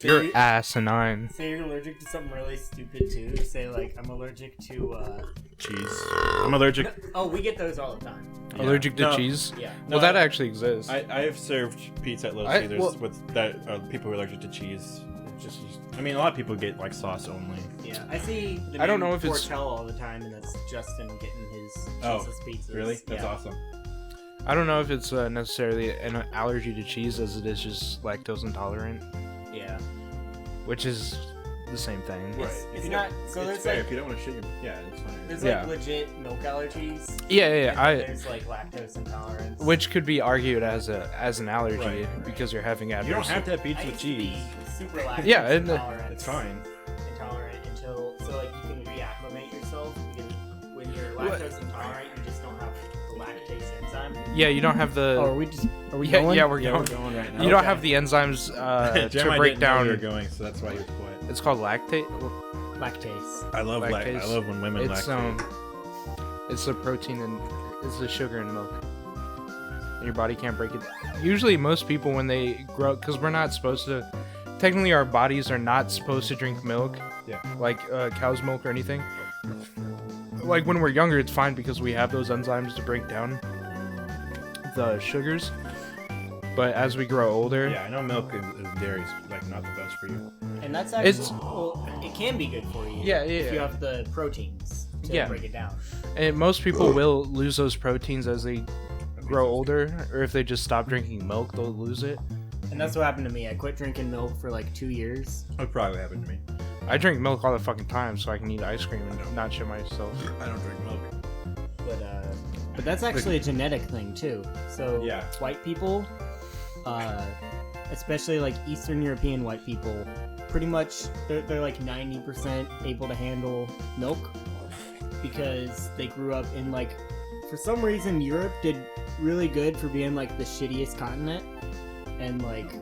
You're asinine. Say you're allergic to something really stupid too. Say like I'm allergic to cheese. I'm allergic. Oh, we get those all the time. Yeah. Allergic to cheese? Yeah. Well, that actually exists. I have served pizza at Little Caesars with that people who are allergic to cheese. I mean, a lot of people get like sauce only. Yeah, I see. I don't know if it's Portel all the time, and that's Justin getting his cheeseless pizzas. Really? That's awesome. I don't know if it's necessarily an allergy to cheese as it is just lactose intolerant. Yeah. Which is the same thing. Right. It's not. So it's there's fair. like. If you don't want to shit, yeah, it's fine. There's like legit milk allergies. Yeah. There's like lactose intolerance. Which could be argued as an allergy because you're having adverse. You don't have to have pizza with cheese. Super lactose intolerant. It's fine. Intolerant until like you can reacclimate yourself. When you're lactose intolerant, you just don't have the lactase enzyme. Yeah, you don't have the. Oh, are we going? Yeah, we're going right now. You don't have the enzymes to break down. You're going, so that's why you're quiet. It's called lactate. Lactase. I love lactase. I love when women lactate. It's the protein and it's the sugar in milk. And your body can't break it. Usually, most people when they grow, because we're not supposed to. Technically, our bodies are not supposed to drink milk. Yeah. Like cow's milk or anything. Like when we're younger, it's fine because we have those enzymes to break down the sugars. But as we grow older, yeah, I know milk and dairy is like not the best for you. And that's actually it can be good for you. Yeah. If you have the proteins to break it down. And most people will lose those proteins as they grow older, or if they just stop drinking milk, they'll lose it. And that's what happened to me. I quit drinking milk for like 2 years. That probably happened to me. I drink milk all the fucking time, so I can eat ice cream and not shit myself. I don't drink milk. But that's actually a genetic thing too. So white people, especially like Eastern European white people, pretty much they're like 90% able to handle milk because they grew up in like, for some reason Europe did really good for being like the shittiest continent, and like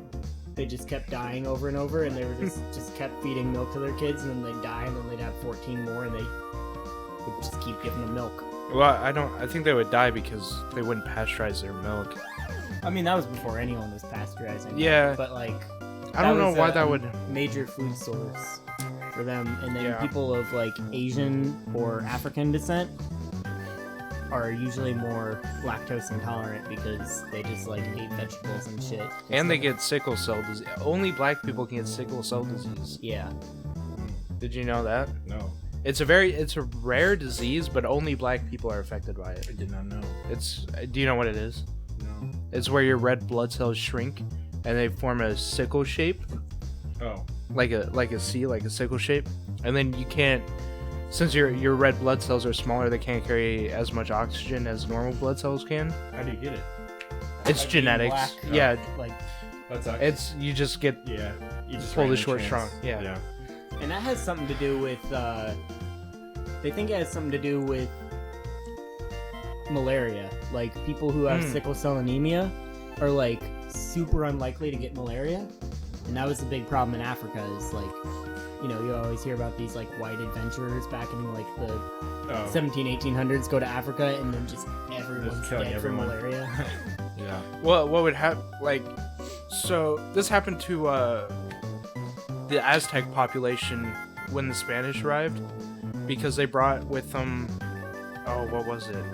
they just kept dying over and over, and they were just kept feeding milk to their kids, and then they'd die, and then they'd have 14 more, and they would just keep giving them milk. Well, I think they would die because they wouldn't pasteurize their milk. I mean, that was before anyone was pasteurizing. Yeah. But like, I don't know why that would major food source for them, and then people of like Asian or African descent are usually more lactose intolerant because they just like eat vegetables and shit. And they get sickle cell disease. Only black people can get sickle cell disease. Yeah. Did you know that? No. It's a rare disease, but only black people are affected by it. I did not know. Do you know what it is? No. It's where your red blood cells shrink and they form a sickle shape. Oh. Like a C, like a sickle shape. And then you can't, since your red blood cells are smaller, they can't carry as much oxygen as normal blood cells can. How do you get it? It's like genetics. Yeah. Like it's you just get you just pull the short straw. Yeah. And that has something to do with they think it has something to do with malaria. Like people who have sickle cell anemia are like super unlikely to get malaria. And that was the big problem in Africa is like, you know, you always hear about these like white adventurers back in like the 1800s go to Africa and then just everyone's dead from malaria. Yeah. Well, what would happen? Like, so this happened to the Aztec population when the Spanish arrived, because they brought with them. Oh, what was it?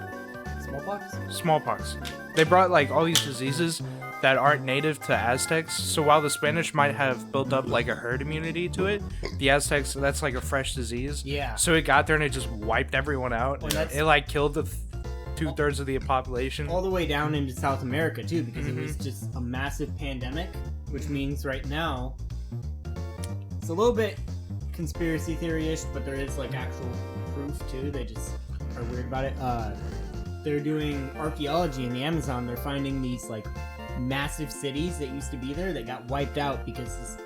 Smallpox. They brought like all these diseases that aren't native to Aztecs. So while the Spanish might have built up like a herd immunity to it, the Aztecs, that's like a fresh disease. Yeah. So it got there and it just wiped everyone out. Well, it like killed the 2/3 of the population. All the way down into South America too, because it was just a massive pandemic, which means right now it's a little bit conspiracy theory-ish, but there is like actual proof too. They just are weird about it. They're doing archaeology in the Amazon. They're finding these like massive cities that used to be there that got wiped out because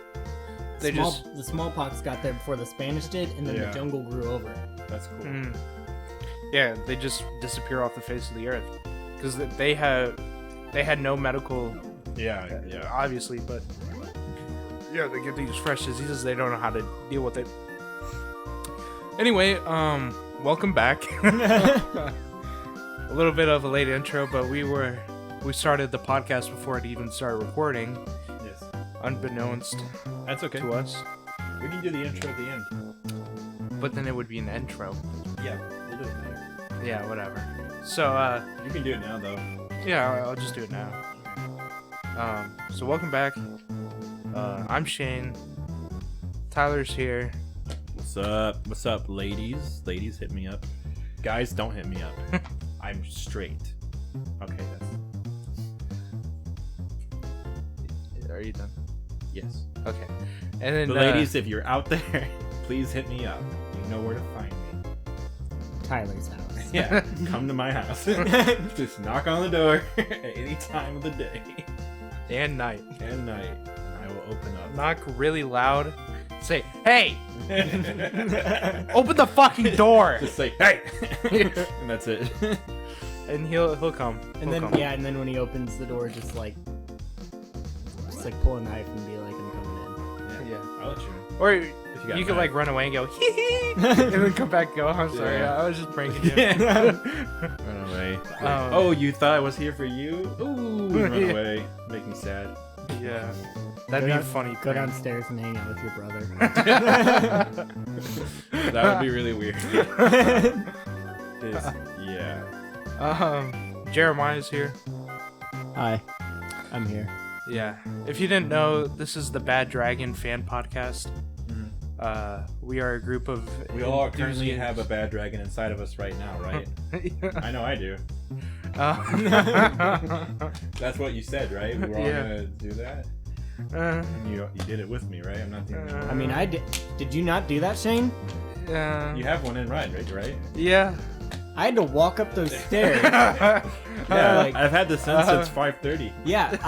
the smallpox got there before the Spanish did, and then the jungle grew over it. That's cool. Yeah, they just disappear off the face of the earth because they had no medical. Yeah, obviously, but yeah, they get these fresh diseases. They don't know how to deal with it. Anyway, welcome back. A little bit of a late intro, but we started the podcast before it even started recording. Yes. unbeknownst That's okay. to us. We can do the intro at the end. But then it would be an intro. Yeah, we'll do it later. Yeah, whatever. So, You can do it now, though. yeah, I'll just do it now. So welcome back. I'm Shane. Tyler's here. What's up? What's up, ladies? Ladies, hit me up. Guys, don't hit me up. I'm straight. Okay, Are you done? yes. Okay. And then The ladies, if you're out there, please hit me up. You know where to find me. Tyler's house. Yeah, come to my house. Just knock on the door at any time of the day and night. and night, and I will open up. Knock really loud. Say, "Hey, open the fucking door!" Just say, "Hey," and that's it. And he'll come. And then come. and then when he opens the door, just like pull a knife and be like, "I'm coming Yeah. I'll let you. Or If got you could mad. like run away and go, hee hee, and then come back and go, "I'm sorry, Yeah. I was just pranking you." Run away. Oh, you thought I was here for you? Ooh, run Yeah. away. Make me sad. Yeah, in." that'd be a funny. Go prank. downstairs and hang out with your brother. That would be really weird. Yeah. Jeremiah's here. Hi, I'm here. Yeah. If you didn't know, this is the Bad Dragon fan podcast. We are a group of. We all currently have a bad dragon inside of us right now, right? I know I do. That's what you said, right? We were all Yeah. gonna do that. And you did it with me, right? I'm not the only one. I mean, I did. Did you not do that, Shane? You have one in right? Yeah. I had to walk up those stairs. Yeah, like- I've had this since 5:30. Yeah,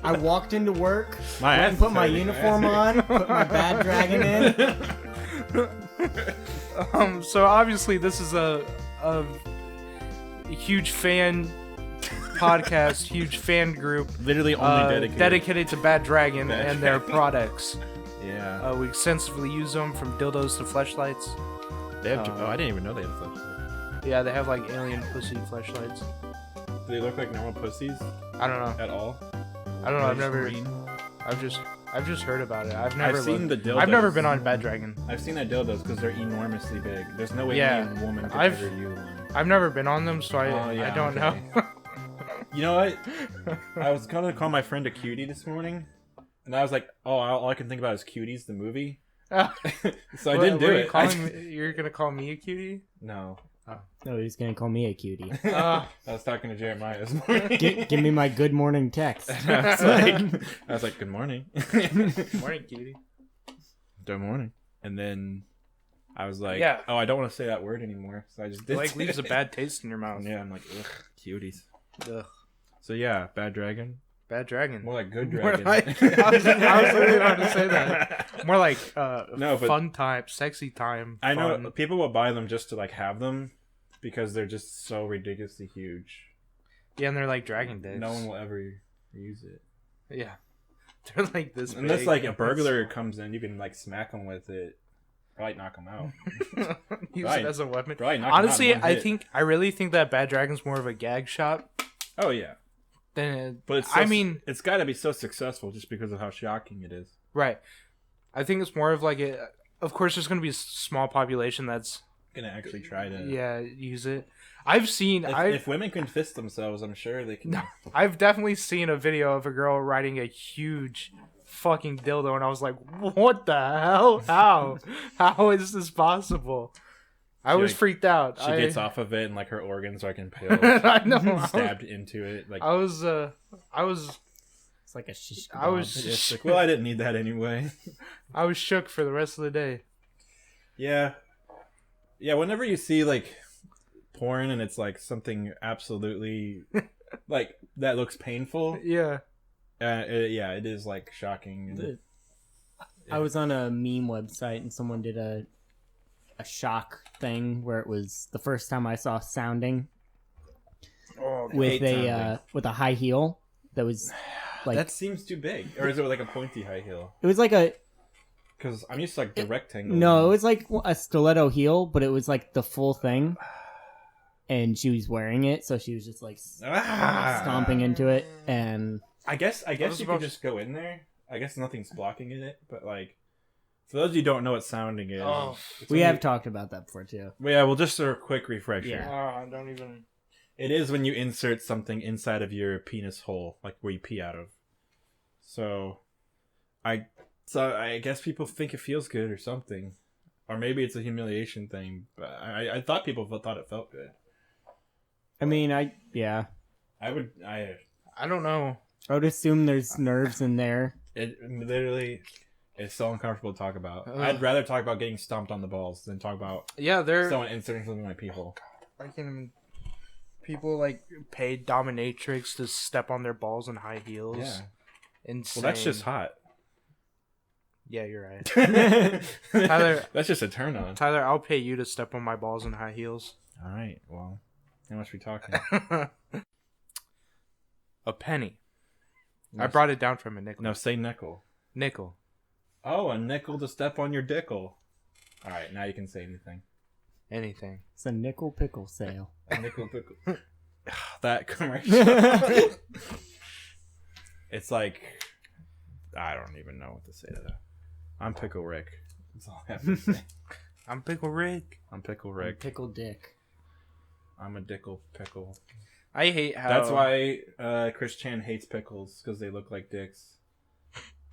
I walked into work, My went ass and put is my hurting. uniform on, put my bad dragon in. So obviously this is a huge fan podcast, huge fan group, Literally only dedicated to Bad Dragon Bad and their Dragon. products. Yeah. We extensively use them from dildos to fleshlights. They have. I didn't even know they had flashlights. Yeah, they have like alien pussy fleshlights. Do they look like normal pussies I don't know. at all? I don't know. I've They're never. green? I've just heard about it. I've never. seen looked. the dildos. I've never been on Bad Dragon. I've seen that dildos because they're enormously big. There's no way Yeah, any woman could I've- ever use one. I've never been on them, so Oh, I yeah, don't okay. know. You know what? I was gonna call my friend a cutie this morning, and I was like, "Oh, all I can think about is Cuties, the movie." So I didn't do it. You're gonna call me a cutie? No, No, he's gonna call me a cutie. I was talking to Jeremiah this morning. Give me my good morning text. I was like, "Good morning." Morning, cutie. Good morning. And then I was like, Yeah. "Oh, I don't want to say that word anymore." So I just It did. like leaves a bad taste in your mouth. Yeah, I'm like, ugh, cuties. Ugh. So yeah, bad dragon. Bad Dragon. More like good More dragon. like- I was literally about to say that. More like No, but- fun time, sexy time. I know fun. people will buy them just to like have them because they're just so ridiculously huge. Yeah, and they're like dragon dicks. No one will ever use it. Yeah, they're like this. Unless big. like a burglar comes in, you can like smack them with it. Probably knock them out. Use Right. it as a weapon. Probably knock 'em out in Honestly, one I hit. really think that Bad Dragon's more of a gag shot Oh yeah, than. but it's. I mean, it's got to be so successful just because of how shocking it is. right. I think it's more of like a. Of course, there's going to be a small population that's Gonna actually try to. use it. I've seen. If women can fist themselves, I'm sure they can. I've definitely seen a video of a girl riding a huge fucking dildo, and I was like, "What the hell? How is this possible?" I was like, freaked out. She gets off of it and like her organs are impaled, I know. stabbed into it. Like I was. It's like a shish I was. kebab. it's like, well, I didn't need that anyway. I was shook for the rest of the day. Yeah. Whenever you see like porn and it's like something absolutely like that looks painful, Yeah. it is like shocking. And, I was on a meme website and someone did a shock thing where it was the first time I saw sounding with a high heel that was like that seems too big, or is it like a pointy high heel? it was like a Because I'm used to like the rectangle. no, it was like a stiletto heel, but it was like the full thing, and she was wearing it, so she was just like stomping into it, and I guess was you about could just go in there. I guess nothing's blocking in it, but like, for those of you who don't know what sounding is, We have talked about that before too. Well, yeah, well, just a quick refresher. Yeah. I don't even. It is when you insert something inside of your penis hole, like where you pee out of. So I guess people think it feels good or something, or maybe it's a humiliation thing. But I thought people thought it felt good. I mean, I don't know. I would assume there's nerves in there. It literally. It's so uncomfortable to talk about. Ugh. I'd rather talk about getting stomped on the balls than talk about someone inserting something in my pee hole. I can't even. People like pay dominatrix to step on their balls in high heels. Yeah. Insane. Well, that's just hot. Yeah, you're right. Tyler, that's just a turn on. Tyler, I'll pay you to step on my balls in high heels. All right. Well, how much we talking? A penny. No, I brought it down from a nickel. No, say nickel. Nickel. Oh, a nickel to step on your dickle. All right, now you can say anything. Anything. It's a nickel pickle sale. A nickel pickle. That commercial. It's like, I don't even know what to say to that. I'm Pickle Rick. That's all I have to say. I'm Pickle Rick. I'm Pickle Rick. Pickle dick. I'm a dickle pickle. I hate how. That's why Chris Chan hates pickles, because they look like dicks.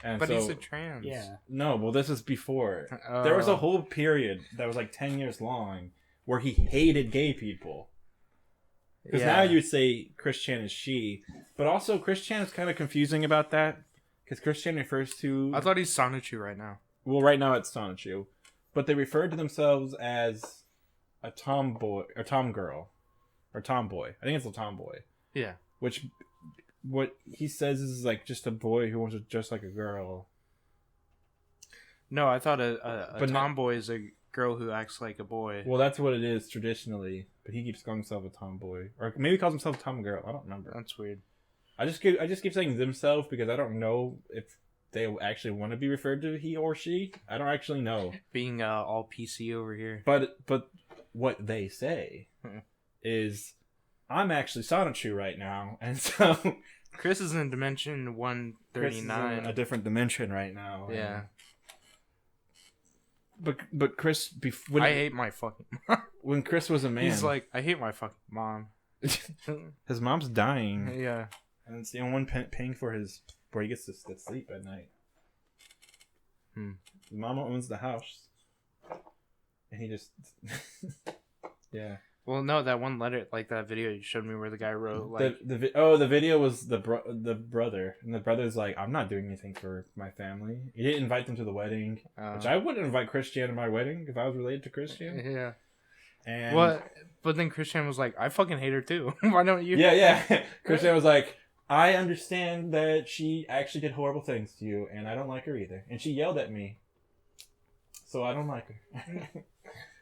And But so, he's a trans. Yeah. No, well, this is before. There was a whole period that was like 10 years long where he hated gay people. Because now you'd say Chris Chan is she, but also Chris Chan is kind of confusing about that. Because Chris Chan refers to... I thought he's Sonichu right now. Well, right now it's Sonichu. But they refer to themselves as a tomboy, or tomgirl, or tomboy. I think it's a tomboy. Yeah. Which... What he says is like just a boy who wants to dress like a girl. No, I thought a tomboy is a girl who acts like a boy. Well, that's what it is traditionally, but he keeps calling himself a tomboy, or maybe he calls himself a tomgirl. I don't remember. That's weird. I just keep saying themselves because I don't know if they actually want to be referred to he or she. I don't actually know. Being all PC over here. But what they say is, I'm actually Sonichu right now, and so Chris is in dimension 139. Chris is in a different dimension right now. Yeah. But Chris, I hate my fucking mom. When Chris was a man, He's like, I hate my fucking mom. His mom's dying. Yeah. And it's the only one paying for where he gets to sleep at night. His mama owns the house, and he just yeah. Well, no, that one letter, like that video you showed me where the guy wrote, like... The video was the brother. And the brother's like, I'm not doing anything for my family. He didn't invite them to the wedding. Which I wouldn't invite Christian to my wedding if I was related to Christian. Yeah. And what? But then Christian was like, I fucking hate her too. Why don't you? Yeah. Christian was like, I understand that she actually did horrible things to you, and I don't like her either. And she yelled at me. So I don't like her.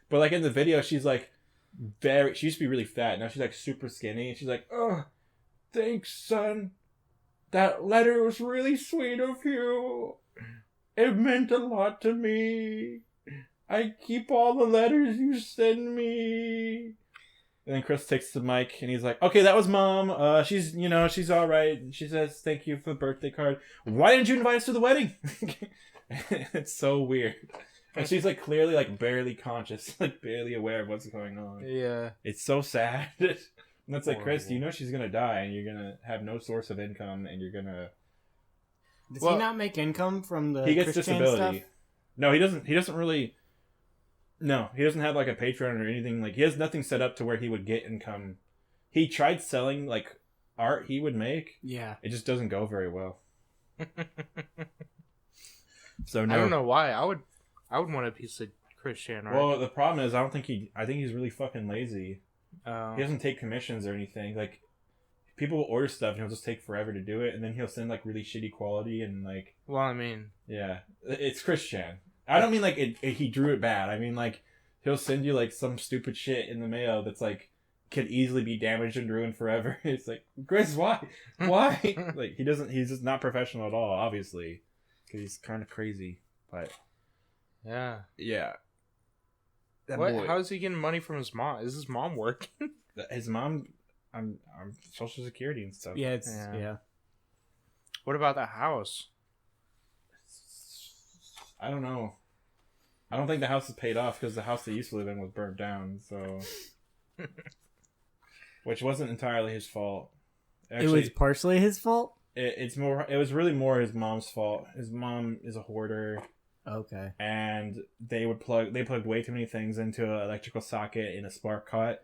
But like in the video, she's like, she used to be really fat. Now she's like super skinny. And she's like, oh, thanks, son. That letter was really sweet of you. It meant a lot to me. I keep all the letters you send me. And then Chris takes the mic and he's like, okay, that was mom. She's all right. She says, thank you for the birthday card. Why didn't you invite us to the wedding? It's so weird. And she's like clearly like barely conscious, like barely aware of what's going on. Yeah. It's so sad. And that's like, Chris, you know she's gonna die and you're gonna have no source of income and you're gonna... Does he not make income from the He gets Christian disability. stuff? No, he doesn't really... No, he doesn't have like a Patreon or anything. Like he has nothing set up to where he would get income. He tried selling like art he would make. Yeah. It just doesn't go very well. So no. I don't know why. I would want a piece of Christian art. Well, the problem is I think he's really fucking lazy. He Oh. doesn't take commissions or anything. Like people will order stuff and he'll just take forever to do it, and then he'll send like really shitty quality and like... Well, I mean... Yeah. It's Christian. I don't mean like he drew it bad. I mean like he'll send you like some stupid shit in the mail that's like could easily be damaged and ruined forever. It's like, Chris, why? Like he's just not professional at all, obviously, because he's kind of crazy. But Yeah. That What? boy, How is he getting money from his mom? Is his mom working? his mom, I'm Social Security and stuff. Yeah, Yeah. What about the house? I don't know. I don't think the house is paid off because the house they used to live in was burnt down. So, which wasn't entirely his fault. Actually, it was partially his fault. It's more. It was really more his mom's fault. His mom is a hoarder. Okay. And they plugged way too many things into an electrical socket in a spark caught.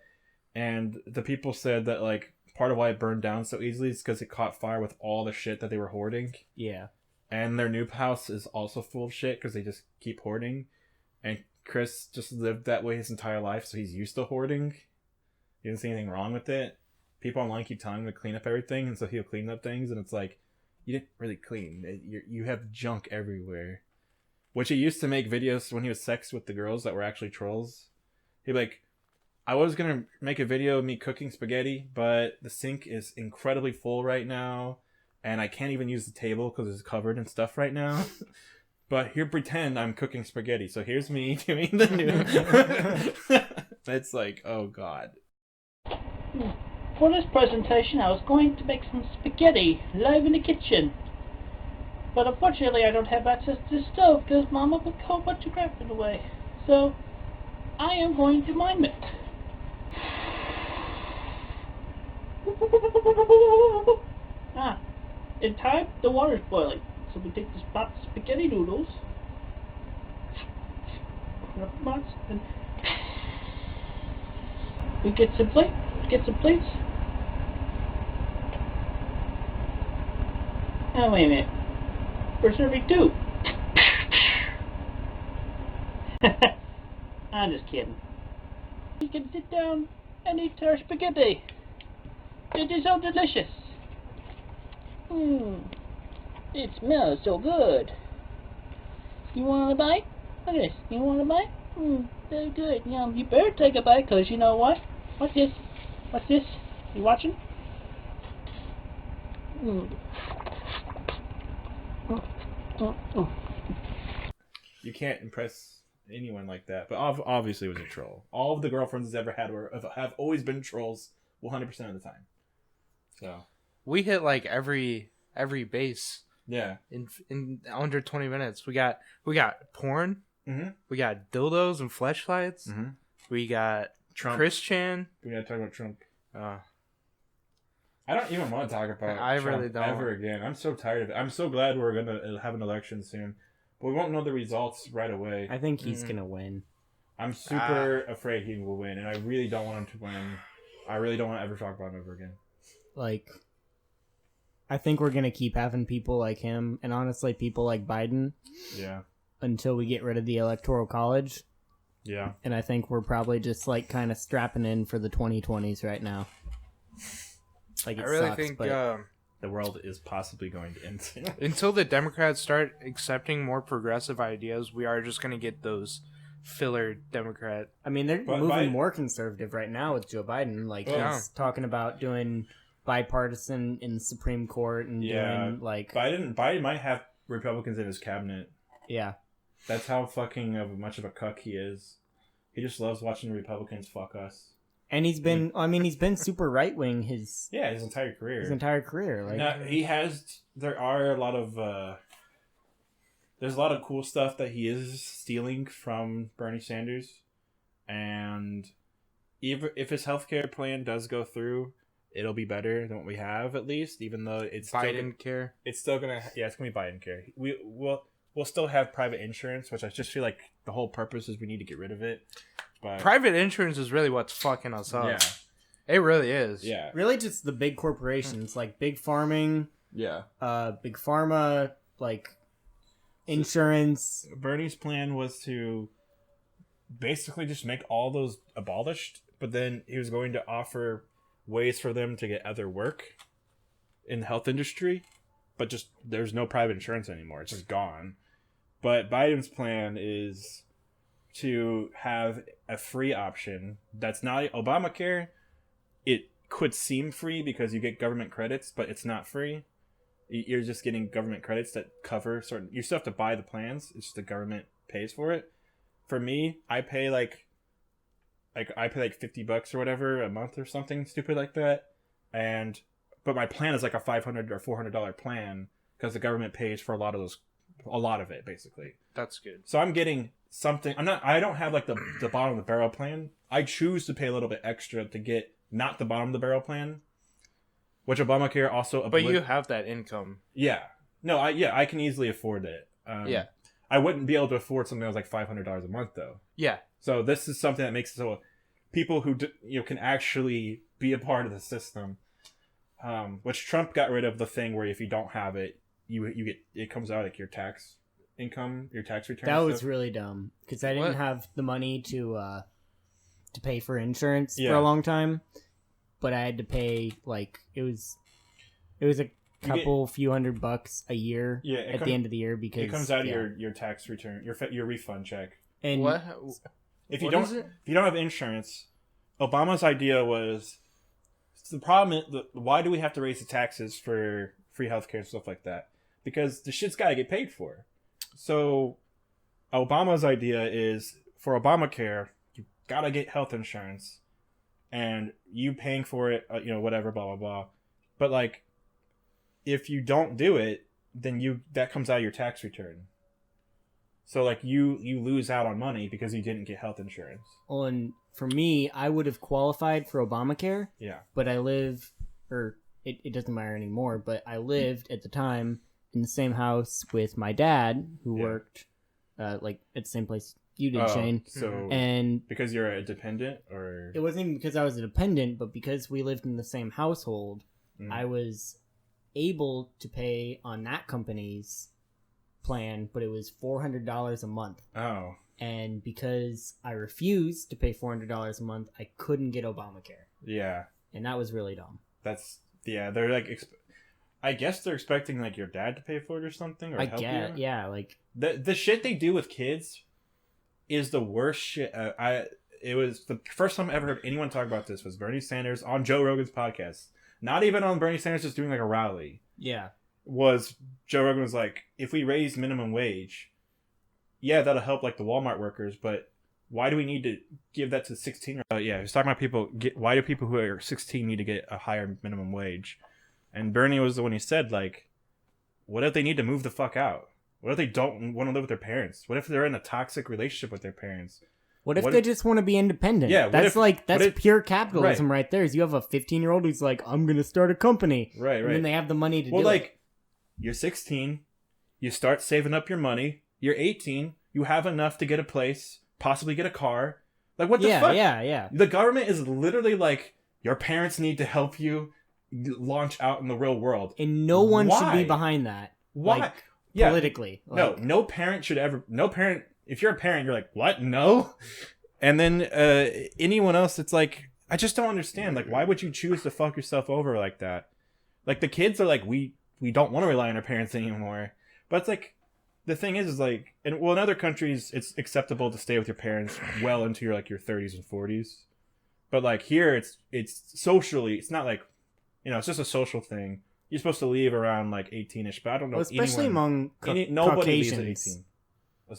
And the people said that like part of why it burned down so easily is because it caught fire with all the shit that they were hoarding. Yeah. And their new house is also full of shit because they just keep hoarding. And Chris just lived that way his entire life, so he's used to hoarding. He didn't see anything wrong with it. People online keep telling him to clean up everything, and so he'll clean up things, and it's like, you didn't really clean. You have junk everywhere. Which he used to make videos when he was sex with the girls that were actually trolls. He'd be like, I was going to make a video of me cooking spaghetti, but the sink is incredibly full right now, and I can't even use the table because it's covered in stuff right now. But here, pretend I'm cooking spaghetti. So here's me doing the new... It's like, oh god. For this presentation, I was going to make some spaghetti live in the kitchen. But unfortunately, I don't have access to the stove because Mama put a whole bunch of crap in the way. So, I am going to mime it. In time, the water's boiling. So we take this pot of spaghetti noodles, open up the pots, and we get some plates. Oh, wait a minute. We're serving two. I'm just kidding. We can sit down and eat our spaghetti. It is so delicious. It smells so good. You want a bite? Look at this. You want a bite? So good. Yum. You better take a bite, because you know what? What's this? What's this? You watching? You can't impress anyone like that. But obviously it was a troll. All of the girlfriends he's ever had have always been trolls 100% of the time. So we hit like every base. Yeah. In under 20 minutes. We got porn. Mm-hmm. We got dildos and fleshlights. Mm-hmm. We got Trump. Christian. We gotta talk about Trump. I don't even want to talk about Trump really don't. ever again. I'm so tired of it. I'm so glad we're gonna have an election soon, but we won't know the results right away. I think he's gonna win. I'm super afraid he will win, and I really don't want him to win. I really don't want to ever talk about him ever again. Like, I think we're gonna keep having people like him, and honestly, people like Biden. Yeah. Until we get rid of the Electoral College. Yeah. And I think we're probably just like kind of strapping in for the 2020s right now. Like, it I really sucks, think but the world is possibly going to end soon. Until the Democrats start accepting more progressive ideas, we are just going to get those filler Democrat. I mean, they're moving more conservative right now with Joe Biden. Like, he's talking about doing bipartisan in the Supreme Court and doing like Biden might have Republicans in his cabinet. Yeah. That's how fucking much of a cuck he is. He just loves watching the Republicans fuck us. And he's been, he's been super right wing his entire career. Like, now, there are a lot of, there's a lot of cool stuff that he is stealing from Bernie Sanders. And if his healthcare plan does go through, it'll be better than what we have, at least, even though it's Biden care. It's still gonna, it's gonna be Biden care. We'll still have private insurance, which I just feel like the whole purpose is we need to get rid of it. But private insurance is really what's fucking us up. Yeah. It really is. Yeah. Really just the big corporations, like big farming. Yeah. Big pharma, like insurance. Bernie's plan was to basically just make all those abolished, but then he was going to offer ways for them to get other work in the health industry, but just there's no private insurance anymore. It's just gone. But Biden's plan is to have a free option that's not Obamacare. It could seem free because you get government credits, but it's not free. You're just getting government credits that cover certain... You still have to buy the plans. It's just the government pays for it. For me, I pay like $50 or whatever a month or something stupid like that. But my plan is like a $500 or $400 plan because the government pays for a lot of those a lot of it basically. That's good. So I'm getting something. I don't have like the bottom of the barrel plan. I choose to pay a little bit extra to get not the bottom of the barrel plan, which Obamacare also. But you have that income. Yeah. No. I can easily afford it. Yeah. I wouldn't be able to afford something that was like $500 a month though. Yeah. So this is something that makes it so people who can actually be a part of the system. Which Trump got rid of the thing where if you don't have it, you get it comes out like your tax income, your tax return. That was really dumb because I didn't have the money to pay for insurance for a long time, but I had to pay like it was a couple few $100 a year at the end of the year because it comes out of your tax return, your refund check. And what? If you don't have insurance, Obama's idea was the problem. Why do we have to raise the taxes for free healthcare and stuff like that? Because the shit's got to get paid for. So Obama's idea is for Obamacare, you gotta get health insurance, and you paying for it, whatever, blah blah blah. But like, if you don't do it, then that comes out of your tax return. So like you lose out on money because you didn't get health insurance. Well, and for me, I would have qualified for Obamacare. Yeah. But it doesn't matter anymore. But I lived at the time in the same house with my dad, who worked at the same place you did, Shane. So and because you're a dependent, or it wasn't even because I was a dependent, but because we lived in the same household, I was able to pay on that company's plan, but it was $400 a month. Oh. And because I refused to pay $400 a month, I couldn't get Obamacare. Yeah. And that was really dumb. They're like, I guess they're expecting like your dad to pay for it or something, or help you. Yeah, like the shit they do with kids is the worst shit. It was the first time I ever heard anyone talk about this was Bernie Sanders on Joe Rogan's podcast. Not even on Bernie Sanders just doing like a rally. Yeah. Was Joe Rogan was like, if we raise minimum wage, yeah, that'll help like the Walmart workers, but why do we need to give that to 16? Yeah, he's talking about why do people who are 16 need to get a higher minimum wage? And Bernie was the one who said, like, what if they need to move the fuck out? What if they don't want to live with their parents? What if they're in a toxic relationship with their parents? What if they just want to be independent? Yeah, that's pure capitalism right there. Is you have a 15-year-old who's like, I'm going to start a company. Right. And then they have the money to do it. Well, like, you're 16, you start saving up your money, you're 18, you have enough to get a place, possibly get a car. Like, what the fuck? Yeah. The government is literally like, your parents need to help you launch out in the real world. And no one should be behind that. Why? Like, yeah. Politically. Like, no parent should ever... No parent... If you're a parent, you're like, what? No? And then anyone else, it's like, I just don't understand. Like, why would you choose to fuck yourself over like that? Like, the kids are like, we don't want to rely on our parents anymore. But it's like, the thing is like... in other countries, it's acceptable to stay with your parents well into your 30s and 40s. But like, here, it's socially... It's not like... it's just a social thing. You're supposed to leave around like 18ish, but I don't know. Well, especially among nobody leaves at Caucasians. 18.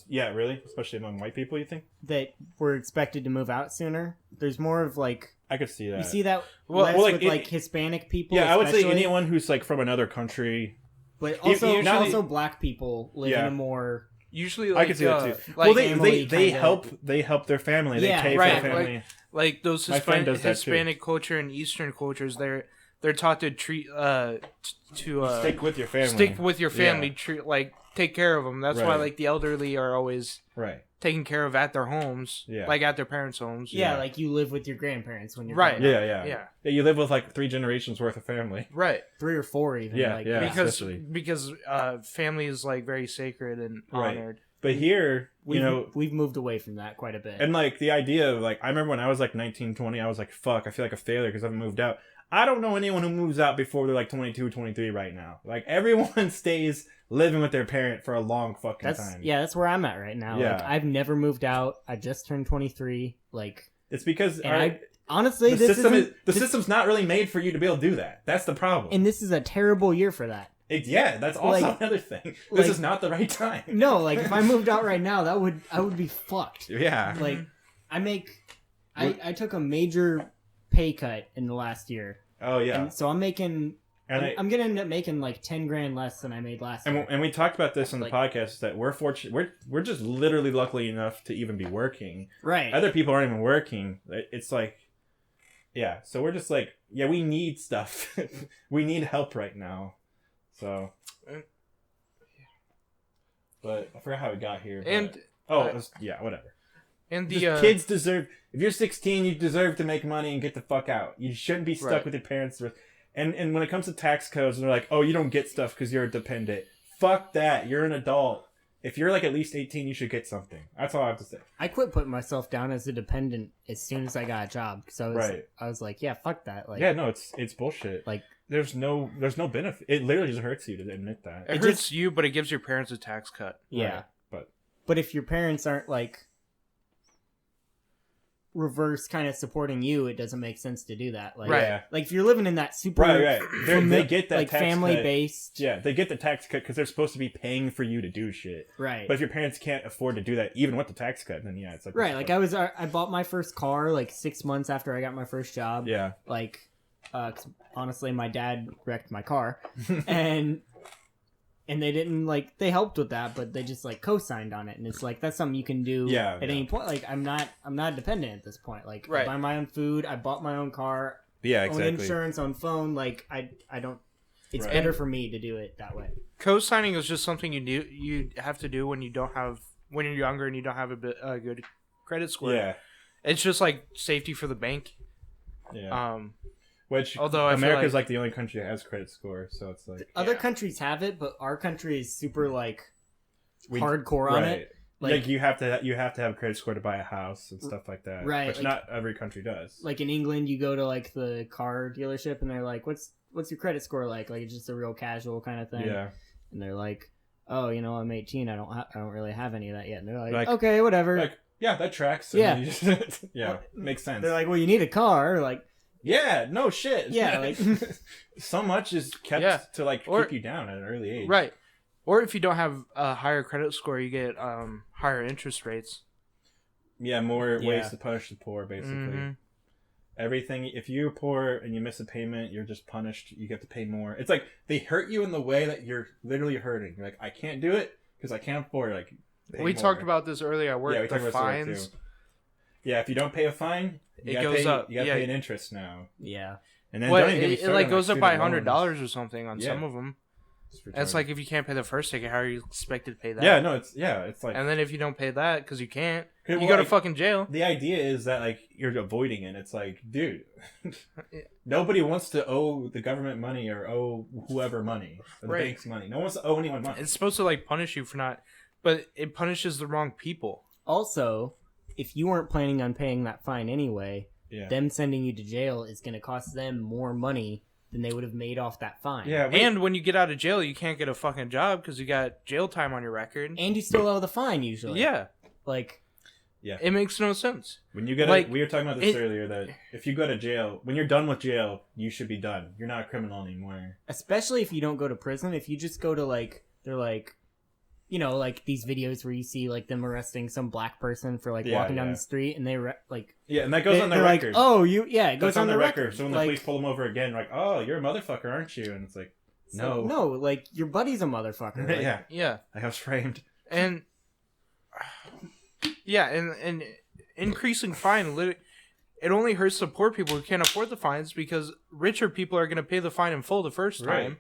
Yeah, really? Especially among white people, you think? That were expected to move out sooner. There's more of like... I could see that. You see that with Hispanic people. Yeah, I would say anyone who's like from another country. But also black people live in a more... Usually, like, I could see that too. Like, they help their family. They pay for their family. Like those Hispanic culture and Eastern cultures, they're taught to treat stick with your family. Stick with your family. Treat take care of them. That's why like the elderly are always taken care of at their homes, like at their parents' homes. Yeah, like you live with your grandparents when you're Yeah. You live with like 3 generations worth of family. Right. 3 or 4 even. Because family is like very sacred and honored. But here, we've moved away from that quite a bit. And like the idea of like, I remember when I was like 19, 20, I was like, fuck, I feel like a failure because I haven't moved out. I don't know anyone who moves out before they're like 22, 23 right now. Like everyone stays living with their parent for a long fucking time. Yeah, that's where I'm at right now. Yeah. Like I've never moved out. I just turned 23. Like it's because honestly, the system's not really made for you to be able to do that. That's the problem. And this is a terrible year for that. That's also another thing. This is not the right time. No, like if I moved out right now, I would be fucked. Yeah. Like I took a major pay cut in the last year. Oh yeah. And so I'm making And I'm gonna end up making like 10 grand less than I made last year. And we talked about this on the Like- podcast that we're fortunate. We're just literally lucky enough to even be working. Right. Other people aren't even working. It's like, yeah. So we're just like, yeah, we need stuff. We need help right now. So, but I forgot how we got here. But, And yeah, whatever. and Just the kids deserve. If you're 16, you deserve to make money and get the fuck out. You shouldn't be stuck Right. with your parents. And when it comes to tax codes, they're like, oh, you don't get stuff because you're a dependent. Fuck that. You're an adult. If you're like at least 18, you should get something. That's all I have to say. I quit putting myself down as a dependent as soon as I got a job. So I was like, yeah, fuck that. Like, Yeah, no, it's bullshit. Like, there's no benefit. It literally just hurts you to admit that. it hurts you, but it gives your parents a tax cut. yeah. Right, But if your parents aren't like reverse kind of supporting you, it doesn't make sense to do that. Like, Right. Yeah. like if you're living in that super Right. They get that like tax family cut. based, Yeah, they get the tax cut because they're supposed to be paying for you to do shit. right? But if your parents can't afford to do that, even with the tax cut, then yeah, it's like Right. Like I bought my first car like 6 months after I got my first job. yeah, Like, 'cause honestly, my dad wrecked my car, and they didn't like they helped with that, but they just like co-signed on it, and it's like that's something you can do Yeah, at yeah. any point. Like I'm not dependent at this point. Like Right. I buy my own food, I bought my own car, yeah, own exactly. insurance, own phone. Like I don't. It's Right. better for me to do it that way. Co-signing is just something you have to do when you're younger and you don't have a good credit score. Yeah, It's just like safety for the bank. yeah. Which although I feel America's like- like the only country that has credit score, so it's like Other Yeah. countries have it, but our country is super like we- hardcore on right. it. Like you have to have a credit score to buy a house and stuff like that. Right, Which like- not every country does. Like in England, you go to like the car dealership, and they're like, "What's your credit score like?" Like it's just a real casual kind of thing. Yeah. And they're like, "Oh, I'm 18. I don't really have any of that yet." And they're like, Like- "Okay, whatever." Like yeah, that tracks. And Yeah. you just- yeah, makes sense. They're like, "Well, you need a car." Like, yeah, no shit. Yeah, like- so much is kept Yeah. to like Or- keep you down at an early age. Right. Or if you don't have a higher credit score, you get higher interest rates. Yeah, more Yeah. ways to punish the poor, basically. Mhm. Everything. If you're poor and you miss a payment, you're just punished. You get to pay more. It's like they hurt you in the way that you're literally hurting. You're like, I can't do it because I can't afford it. Like, pay We more. talked about this earlier at work. Yeah, we the talked about this fines. too. Yeah, if you don't pay a fine, It goes up. You gotta Yeah. pay an interest now. yeah, And then Well, don't even get me it started like on, goes up by student loans. $100 or something on Yeah. some of them. It's And it's retarded. like if you can't pay the first ticket, how are you expected to pay that? yeah, no, it's like And then if you don't pay that because you can't, Okay, you well, go to like, fucking jail. the idea is that like you're avoiding it. It's like, dude, nobody wants to owe the government money or owe whoever money, or the Right. bank's money. No one wants to owe anyone money. It's supposed to like punish you for not, but it punishes the wrong people. Also, if you weren't planning on paying that fine anyway, Yeah, them sending you to jail is going to cost them more money than they would have made off that fine. yeah, And when you get out of jail, you can't get a fucking job because you got jail time on your record. And you still owe the fine usually. Yeah, Like, it makes no sense. when you get like, we were talking about this it- earlier that if you go to jail, when you're done with jail, you should be done. You're not a criminal anymore. especially if you don't go to prison, if you just go to like, they're like, like these videos where you see like them arresting some black person for like Yeah, walking down yeah. the street, and they like Yeah, and that goes on their they're record. like, oh, it goes That's on the record. record. So when the like, police pull them over again, like, oh, you're a motherfucker, aren't you? And it's like, no, no, like your buddy's a motherfucker. Like, yeah, Yeah, I was framed. and yeah, and increasing fine, it only hurts the poor people who can't afford the fines because richer people are going to pay the fine in full the first time.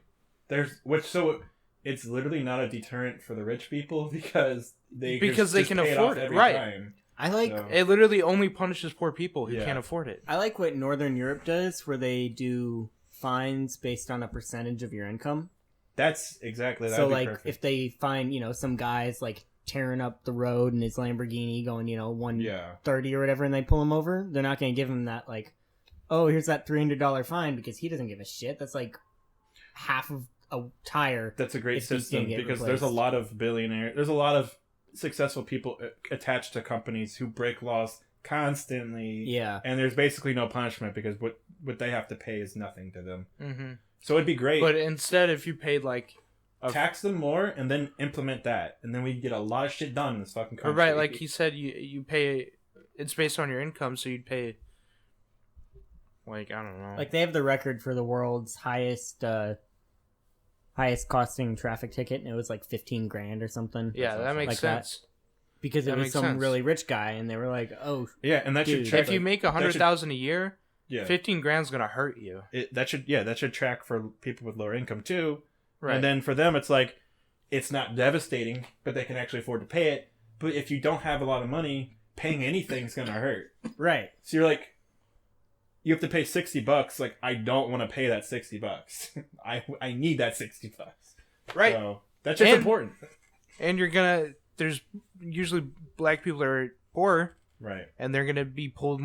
It's literally not a deterrent for the rich people because they Because just they can pay afford off it, every right. time. I like So- It literally only punishes poor people who Yeah. can't afford it. I like what Northern Europe does, where they do fines based on a percentage of your income. That's exactly that. So like if they find some guy's like tearing up the road in his Lamborghini going 130 or whatever, and they pull him over, they're not going to give him that like, oh, here's that $300 fine, because he doesn't give a shit. That's like half of a tire. that's a great if he's system gonna get because there's a replaced. lot of there's a lot of successful people attached to companies who break laws constantly. Yeah. And there's basically no punishment because what they have to pay is nothing to them. Mm-hmm. So it'd be great. But instead, if you paid like tax them more and then implement that, and then we get a lot of shit done in this fucking country. right, like he said, you pay. It's based on your income, so you'd pay Like, I don't know. Like they have the record for the world's highest costing traffic ticket, and it was like 15 grand or something. Yeah, that makes like sense. Because That it was makes some sense. really rich guy, and they were like, "Oh, Yeah, and that Dude, should track. If you make 100,000 a year, Yeah, 15 grand's gonna hurt you. that should track for people with lower income too. Right. And then for them, it's like it's not devastating, but they can actually afford to pay it. But if you don't have a lot of money, paying anything's gonna hurt. right." So you're like, you have to pay $60. Like, I don't want to pay that $60. I need that $60. Right. So that's just And- important. And there's usually black people that are poor, Right. and they're gonna be pulled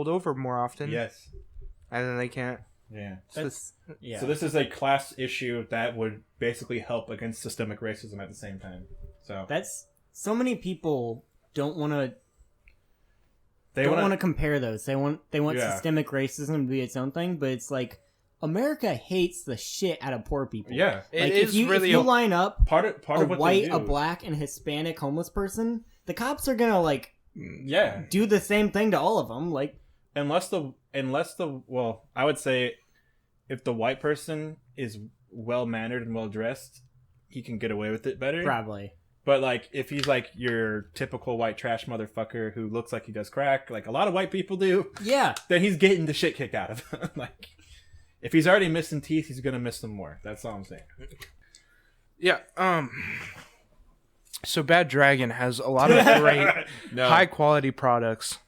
over more often. Yes. And then they can't. Yeah. That's yeah. So this is a class issue that would basically help against systemic racism at the same time. So That's so many people don't want to. they Don't want want to compare those. They want Yeah. systemic racism to be its own thing, but it's like America hates the shit out of poor people. Yeah. It Like is if really you line up Part a of what white, they do. a black, and Hispanic homeless person, the cops are gonna like Yeah. do the same thing to all of them. Like Unless the well, I would say if the white person is well mannered and well dressed, he can get away with it better. probably. But like if he's like your typical white trash motherfucker who looks like he does crack, like a lot of white people do, Yeah. then he's getting the shit kicked out of him. Like if he's already missing teeth, he's gonna miss them more. That's all I'm saying. Yeah. So Bad Dragon has a lot of great, high quality products.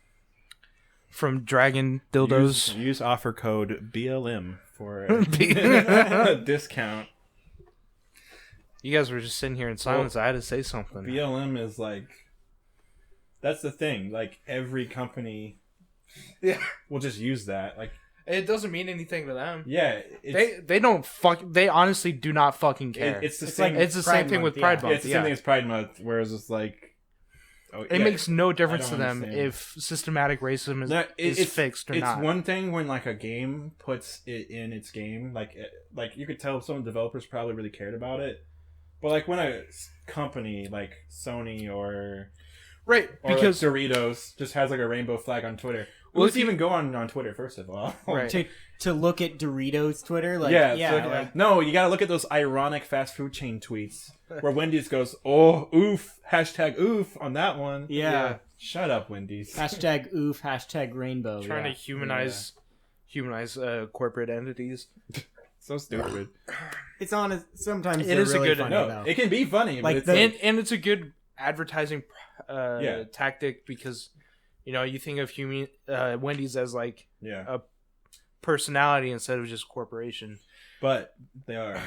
From Dragon dildos. Use offer code BLM for a discount. You guys were just sitting here in silence. I had to say something. BLM is like, that's the thing. Like every company, will just use that. Like It doesn't mean anything to them. yeah, They don't they honestly do not fucking care. it's the It's same. like It's the Pride same thing Month, with Pride yeah. Month. it's the same thing as Pride Month. Whereas it's like, It makes no difference I to don't them understand. if systematic racism is, No, is fixed or it's not. one thing when like a game puts it in its game, like you could tell some developers probably really cared about it, but like when a company like Sony or Right, because like Doritos just has like a rainbow flag on Twitter. Well, Let's if you- even go on Twitter first of all. Right. To look at Doritos Twitter, like no, you gotta look at those ironic fast food chain tweets where Wendy's goes, "Oh, oof," hashtag oof on that one. Yeah. Shut up, Wendy's. hashtag oof, hashtag rainbow. trying yeah. to humanize corporate entities. So stupid. It's honest. Sometimes It they're is a really good- funny No, though. it can be funny, Like but it's And it's a good advertising Yeah. tactic because you think of Wendy's as like yeah. a personality instead of just corporation, But they are.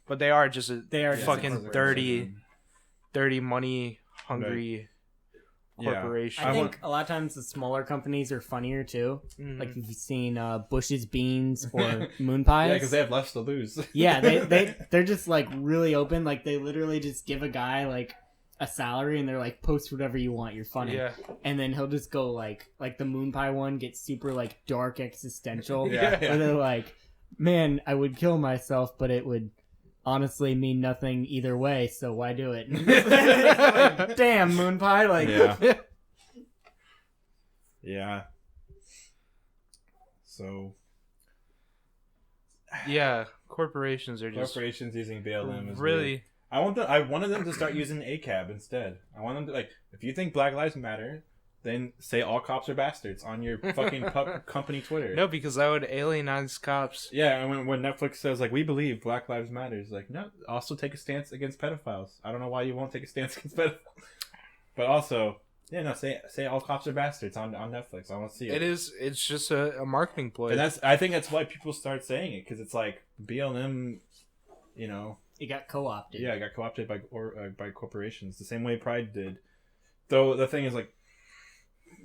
but they are just They are just a fucking corporation. dirty money hungry Yeah. corporation. I think a lot of times the smaller companies are funnier too. Mhm. Like if you've seen Bush's Beans or Moon Pies. Yeah, because they have less to lose. Yeah, they're just like really open. Like they literally just give a guy like a salary and they're like, post whatever you want, you're funny. Yeah. And then he'll just go like the Moon Pie one gets super like dark existential. Yeah. Where they're like, man, I would kill myself, but it would honestly mean nothing either way, so why do it? Like, damn, Moon Pie, like Yeah. Yeah. So Yeah, corporations are just corporations using BLM is really weird. I wanted them to start using ACAB instead. I want them to, like, if you think Black Lives Matter, then say all cops are bastards on your fucking company Twitter. no, because that would alienize cops. Yeah, and when Netflix says like we believe Black Lives Matter, it's like no, also take a stance against pedophiles. I don't know why you won't take a stance against pedophiles, but also say all cops are bastards on Netflix. I want to see it. It's just a marketing ploy. And I think that's why people start saying it because it's like BLM, it got co-opted. yeah, it got co-opted by corporations the same way Pride did. Though the thing is like,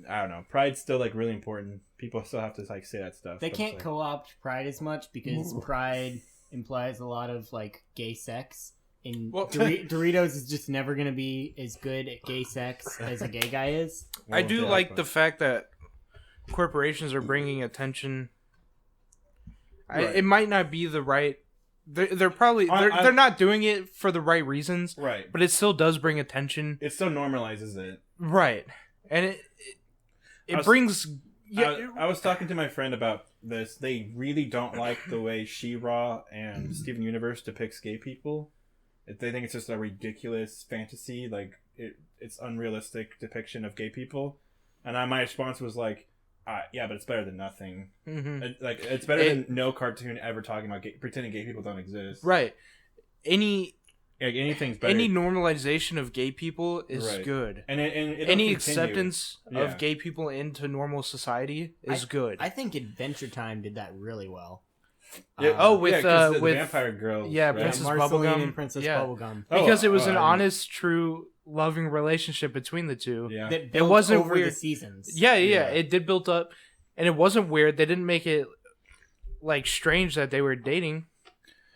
I don't know, Pride's still like really important. People still have to like say that stuff. They but can't it's like, co-opt Pride as much because Pride implies a lot of like gay sex. And Well- Doritos is just never gonna be as good at gay sex as a gay guy is. I do yeah, like but- the fact that corporations are bringing attention. Right. It might not be the right. They're probably they're not doing it for the right reasons, right, but it still does bring attention. it still normalizes it. Right, and it was- brings Yeah, I was talking to my friend about this. They really don't like the way She-Ra and Steven Universe depicts gay people. They think it's just a ridiculous fantasy, like it's unrealistic depiction of gay people. And my response was like, yeah, but it's better than nothing. Mm-hmm. It's better than no cartoon ever talking about pretending gay people don't exist. Right. Anything's better. Any normalization of gay people is Right. good. And it'll Any continue. acceptance Yeah. of gay people into normal society is good. I think Adventure Time did that really well. Yeah, with, 'cause the with- Vampire Girls. yeah, right? Princess Marceline Bubblegum. and Princess Yeah. Bubblegum. Because it was an I- honest, true, loving relationship between the two. Yeah. That built wasn't over weird. the seasons. Yeah, Yeah. it did build up, and it wasn't weird. They didn't make it like strange that they were dating.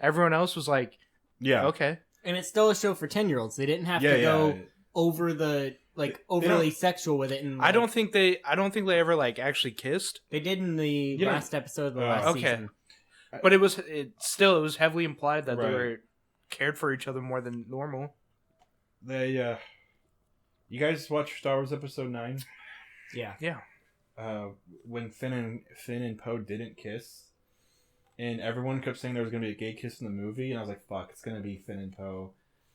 Everyone else was like, Yeah. okay, And it's still a show for 10-year-olds. They didn't have Yeah, to go yeah. over the like They overly don't- sexual with it. And I don't think they ever like actually kissed, they did in the You know- last episode of the last Okay. season. but it was heavily implied that they Right. were cared for each other more than normal. They you guys watch Star Wars Episode 9? Yeah. When Finn and Poe didn't kiss, and everyone kept saying there was gonna be a gay kiss in the movie, and I was like, "Fuck, it's gonna be Finn and Poe."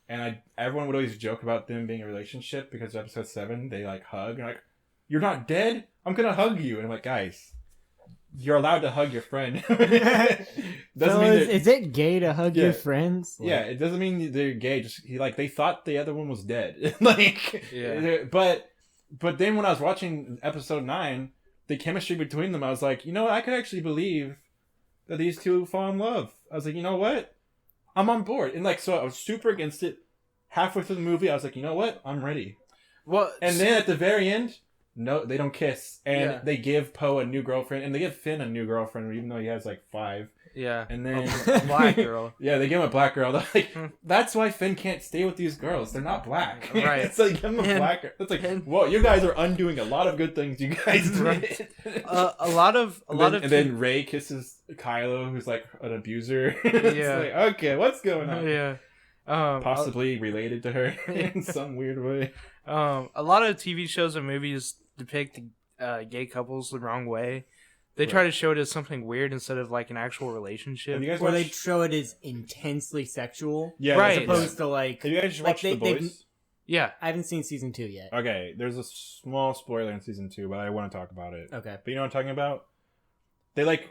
And everyone would always joke about them being a relationship because Episode 7 they like hug and like, "You're not dead. I'm gonna hug you." And I'm like, "Guys, you're allowed to hug your friend." Doesn't mean that, is it gay to hug Yeah. your friends? yeah, it doesn't mean they're gay. Just they thought the other one was dead. Like, Yeah. But then when I was watching Episode 9, the chemistry between them, I was like, you know what? I could actually believe that these two fall in love. I was like, you know what? I'm on board. And like, so I was super against it. Halfway through the movie, I was like, you know what? I'm ready. Well, And then at the very end, no, they don't kiss. And Yeah. they give Poe a new girlfriend. And they give Finn a new girlfriend, even though he has like 5. yeah, And then black girl. Yeah, they give him a black girl. They're like, Hmm. that's why Finn can't stay with these girls. They're not black. Right. It's like, give him a And- black girl. It's like, and- whoa, you guys are undoing a lot of good things you guys did. Right. A lot of And then Rey kisses Kylo, who's like an abuser. It's Yeah. like, okay, what's going on? yeah. Possibly related to her in some weird way. A lot of TV shows and movies depict gay couples the wrong way. They try to show it as something weird instead of like an actual relationship. Have you guys Or they watched? show it as intensely sexual. Yeah, Right. As opposed to like Have you guys like watched The Boys? Yeah, I haven't seen season 2 yet. Okay, there's a small spoiler in season 2, but I want to talk about it. Okay. But you know what I'm talking about? They like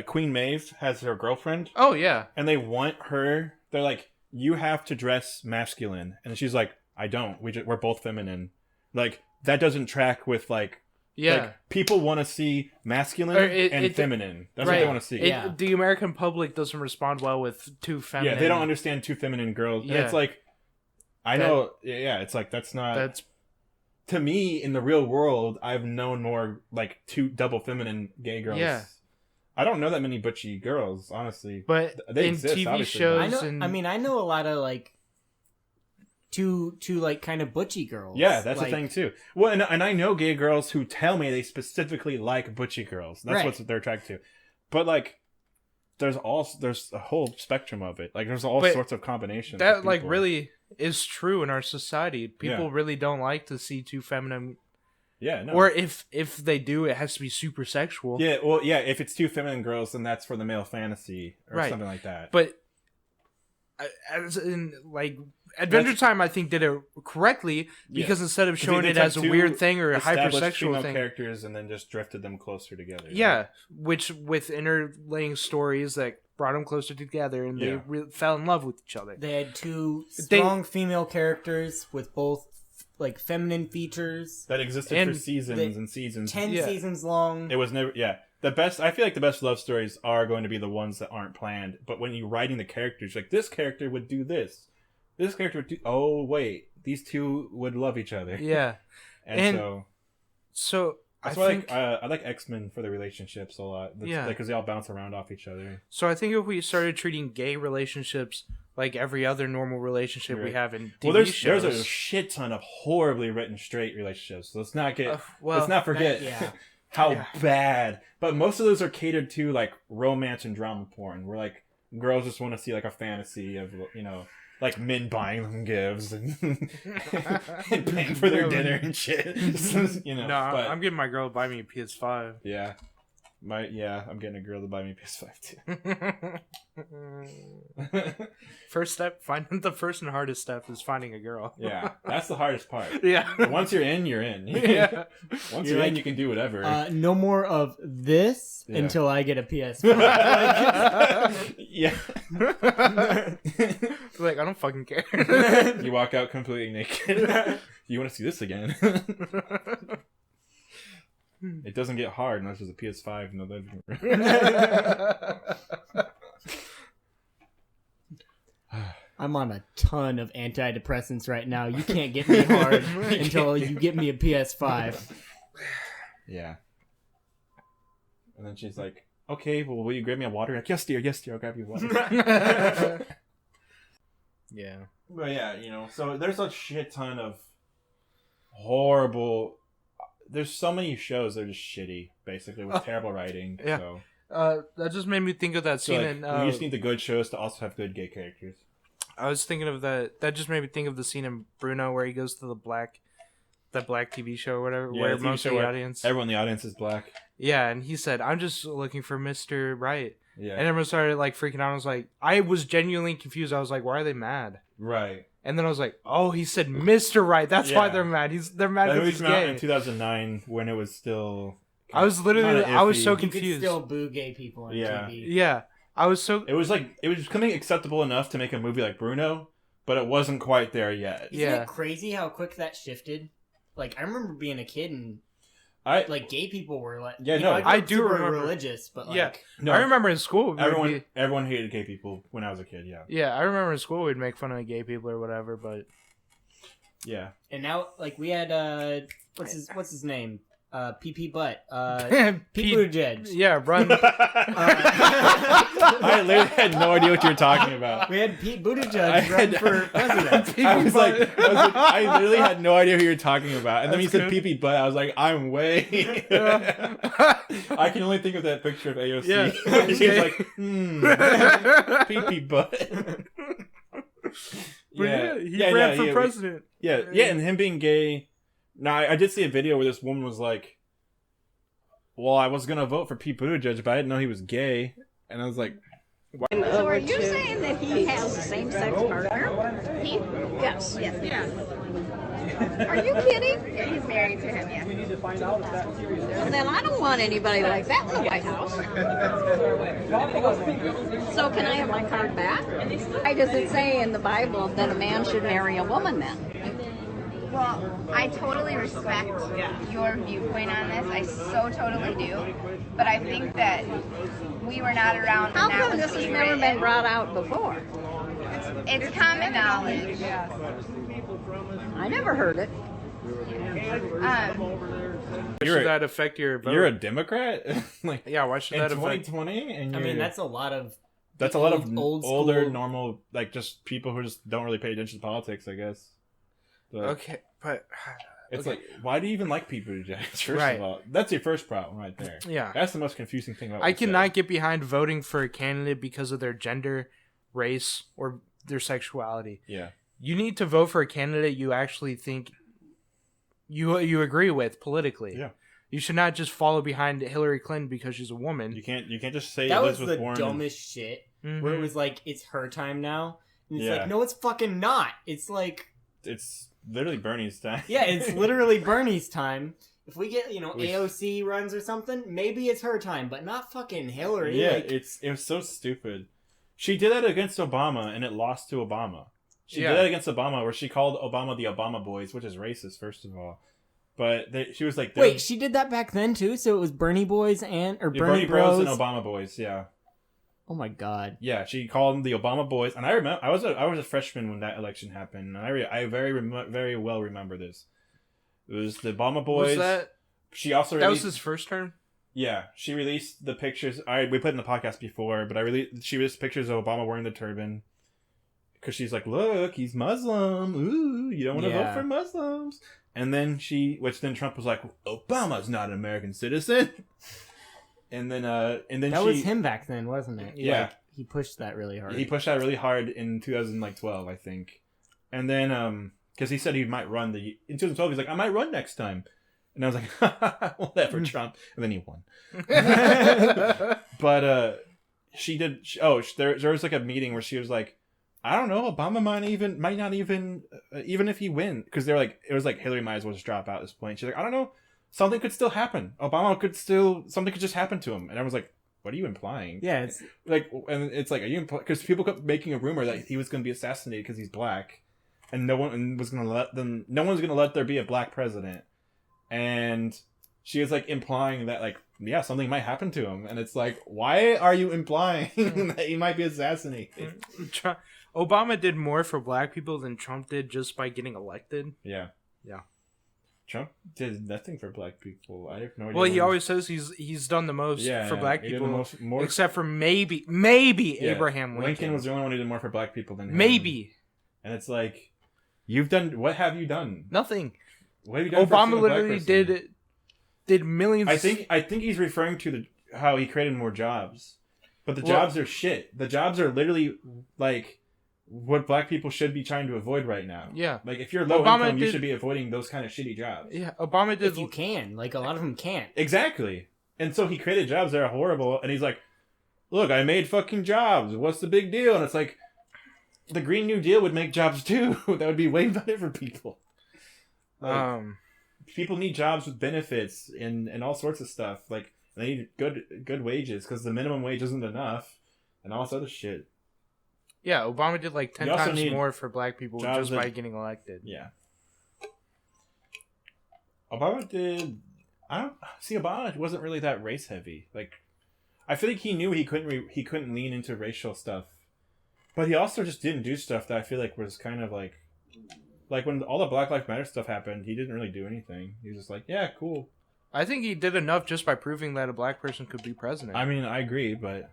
Queen Maeve has her girlfriend, oh yeah, and they want her. They're like, you have to dress masculine, and she's like, I don't. We're both feminine. Like that doesn't track with like. yeah. Like, people want to see masculine Or and it- feminine. That's right. what they want to see. Yeah. The American public doesn't respond well with too feminine. Yeah, they don't understand two feminine girls. And Yeah. it's like, I That- know, yeah, it's like, that's not, That's to me, in the real world, I've known more, like, two double feminine gay girls. Yeah. I don't know that many butchy girls, honestly. but They in exist, TV obviously, shows. I mean, I know a lot of like two like kind of butchy girls. Yeah, that's like, the thing, too. Well, and I know gay girls who tell me they specifically like butchy girls. That's Right. what they're attracted to. But, like, there's a whole spectrum of it. Like, there's all But sorts of combinations. that of like people. really is true in our society. People Yeah. really don't like to see too feminine, Yeah, no. or if they do, it has to be super sexual. Yeah, well, yeah, if it's two feminine girls, then that's for the male fantasy or Right. something like that. But as in like Adventure Time, I think did it correctly because instead of showing they it as a took two weird thing or a established hypersexual female thing, characters and then just drifted them closer together. yeah, which with interlaying stories that brought them closer together and Yeah. they fell in love with each other. They had two strong female characters with both like feminine features. That existed And for seasons the and seasons. 10 Yeah. seasons long. It was never, yeah. The best, I feel like the best love stories are going to be the ones that aren't planned. But when you're writing the characters, like, this character would do this. This character would do, oh, wait, these two would love each other. Yeah, And And so, so that's I why think I like X-Men for the relationships a lot. Yeah. Because they all bounce around off each other. so. I think if we started treating gay relationships like every other normal relationship we Right. have in TV Well, there's shows, a shit ton of horribly written straight relationships. So let's not get well, let's not forget yeah. how Yeah. bad. But most of those are catered to like romance and drama porn, where like girls just want to see like a fantasy of like men buying them gifts and, and paying for their dinner and shit. You know, No, but, I'm getting my girl to buy me a PS5. Yeah. I'm getting a girl to buy me a PS5 too. First step, finding the first and hardest step is finding a girl. Yeah, that's the hardest part. Yeah. Once you're in, you're in. Yeah. Once You're you're in, like, you can do whatever. No more of this Yeah. until I get a PS5. Yeah. Like, I don't fucking care. You walk out completely naked. You want to see this again? It doesn't get hard unless there's a PS5 in the living room. I'm on a ton of antidepressants right now. You can't get me hard until you get me a PS5. Yeah. And then she's like, okay, well, will you grab me a water? Like, yes, dear, I'll grab you water. Yeah. But yeah, you know, so there's a shit ton of horrible... There's so many shows that are just shitty, basically, with terrible writing. Yeah. So. That just made me think of that So, scene like, in... we just need the good shows to also have good gay characters. I was thinking of that. That just made me think of the scene in Bruno where he goes to the black TV show or whatever, Yeah, where the TV most show of the where audience... Everyone in the audience is black. Yeah, and he said, I'm just looking for Mr. Right. Yeah. And everyone started, like, freaking out. I was like... I was genuinely confused. I was like, why are they mad? Right. And then I was like, oh, he said Mr. Right. That's why Yeah. they're mad. They're mad That because movie he's came out gay. in 2009 when it was still... I was literally... kinda I was iffy. so You could confused. still boo gay people on Yeah. TV. Yeah. I was so... It was becoming acceptable enough to make a movie like Bruno, but it wasn't quite there yet. Isn't Yeah. it crazy how quick that shifted? Like, I remember being a kid and, I like, gay people were like... Yeah, you no, know, I grew up do super remember. religious, but, like... Yeah. no, I remember in school... we'd everyone hated gay people when I was a kid. Yeah. Yeah, I remember in school we'd make fun of gay people or whatever, but... Yeah. And now, like, we had, what's his name? PP Butt. Pete Pete- Buttigieg. Yeah, run... I literally had no idea what you were talking about. We had Pete Buttigieg I run had- for president. I literally had no idea who you were talking about. And then That's you said good. pee butt. I was like, I'm way. I can only think of that picture of AOC. Yeah. She's like, pee butt. But yeah, he ran for president. Yeah, and him being gay. Now, I did see a video where this woman was like, well, I was going to vote for Pete Buttigieg, but I didn't know he was gay. And I was like, So are you saying that he has a same-sex partner? He? Yes. Yes. Yeah. Are you kidding? Yeah, he's married to him, yeah. Well, then I don't want anybody like that in the White House. So can I have my card back? Why does it say in the Bible that a man should marry a woman then? Well, I totally respect your viewpoint on this. I so totally do. But I think that we were not around How when that come was this has being never written. been brought out before? It's common knowledge. I never heard it. Why You're should a- that affect your vote? you're a Democrat? Like, Yeah, why should in that affect... 2020? And I mean, you're- that's a lot of... That's a lot of old older, school- normal, like, just people who just don't really pay attention to politics, I guess. But Okay, but... it's okay. like, why do you even like Pete Buttigieg? First Right. of all, that's your first problem right there. Yeah. That's the most confusing thing about I what you cannot said. get behind voting for a candidate because of their gender, race, or their sexuality. Yeah. You need to vote for a candidate you actually think you agree with politically. Yeah. You should not just follow behind Hillary Clinton because she's a woman. You can't just say That was Elizabeth the Warren. dumbest shit. Mhm. Where it was like, it's her time now. And it's Yeah. like, no, it's fucking not. It's like, It's literally Bernie's time. yeah, it's literally Bernie's time. If we get, We- AOC runs or something, maybe it's her time, but not fucking Hillary. Yeah, Like, it was so stupid. She did that against Obama, and it lost to Obama. She Yeah. did that against Obama, where she called Obama the Obama boys, which is racist, first of all. But she was like, wait, she did that back then too? So it was Bernie boys or yeah, Bernie, Bros Bros? and Obama boys, yeah. Oh my god. Yeah, she called them the Obama boys, and I remember I was a freshman when that election happened, and I very well remember this. It was the Obama boys. Was that... She also That was released, his first term? yeah. She released the pictures. We put in the podcast before, but she released pictures of Obama wearing the turban because she's like, look, he's Muslim. Ooh, you don't want to Yeah. vote for Muslims. And then then Trump was like, Obama's not an American citizen. And then That was him back then, wasn't it? Yeah. Like, he pushed that really hard. He pushed that really hard in 2012, I think. And then, because he said he might run in 2012, he's like, I might run next time. And I was like, whatever, Trump. And then he won. But she did. There was like a meeting where she was like, I don't know, Obama might not even if he wins, because they're like, it was like Hillary might as well just drop out at this point. She's like, I don't know, something could still happen. Something could just happen to him. And I was like, what are you implying? Yeah, it's like, and it's like, are you because people kept making a rumor that he was going to be assassinated because he's black, and no one was going to let there be a black president. And she was like implying that, like, yeah, something might happen to him. And it's like, why are you implying that he might be assassinated? Obama did more for black people than Trump did just by getting elected. Yeah. Trump did nothing for black people. I have no idea. Well, he always says he's done the most for black people, more, except for maybe Abraham Lincoln. Lincoln was the only one who did more for black people than him. Maybe. And it's like, what have you done? Nothing. What have you done? Obama literally did millions. I think he's referring to how he created more jobs, but the jobs are shit. The jobs are literally like what black people should be trying to avoid right now. Yeah, like if you're low income, you should be avoiding those kind of shitty jobs. Yeah, Obama did. If you can, like a lot of them can't. Exactly, and so he created jobs that are horrible, and he's like, "Look, I made fucking jobs. What's the big deal?" And it's like, the Green New Deal would make jobs too. That would be way better for people. Like, people need jobs with benefits and all sorts of stuff. Like, they need good wages because the minimum wage isn't enough, and all this other shit. Yeah, Obama did like 10 times more for black people just by getting elected. Yeah. Obama did. Obama wasn't really that race heavy. Like, I feel like he knew he couldn't lean into racial stuff, but he also just didn't do stuff that I feel like was kind of like when all the Black Lives Matter stuff happened, he didn't really do anything. He was just like, yeah, cool. I think he did enough just by proving that a black person could be president. I mean, I agree, but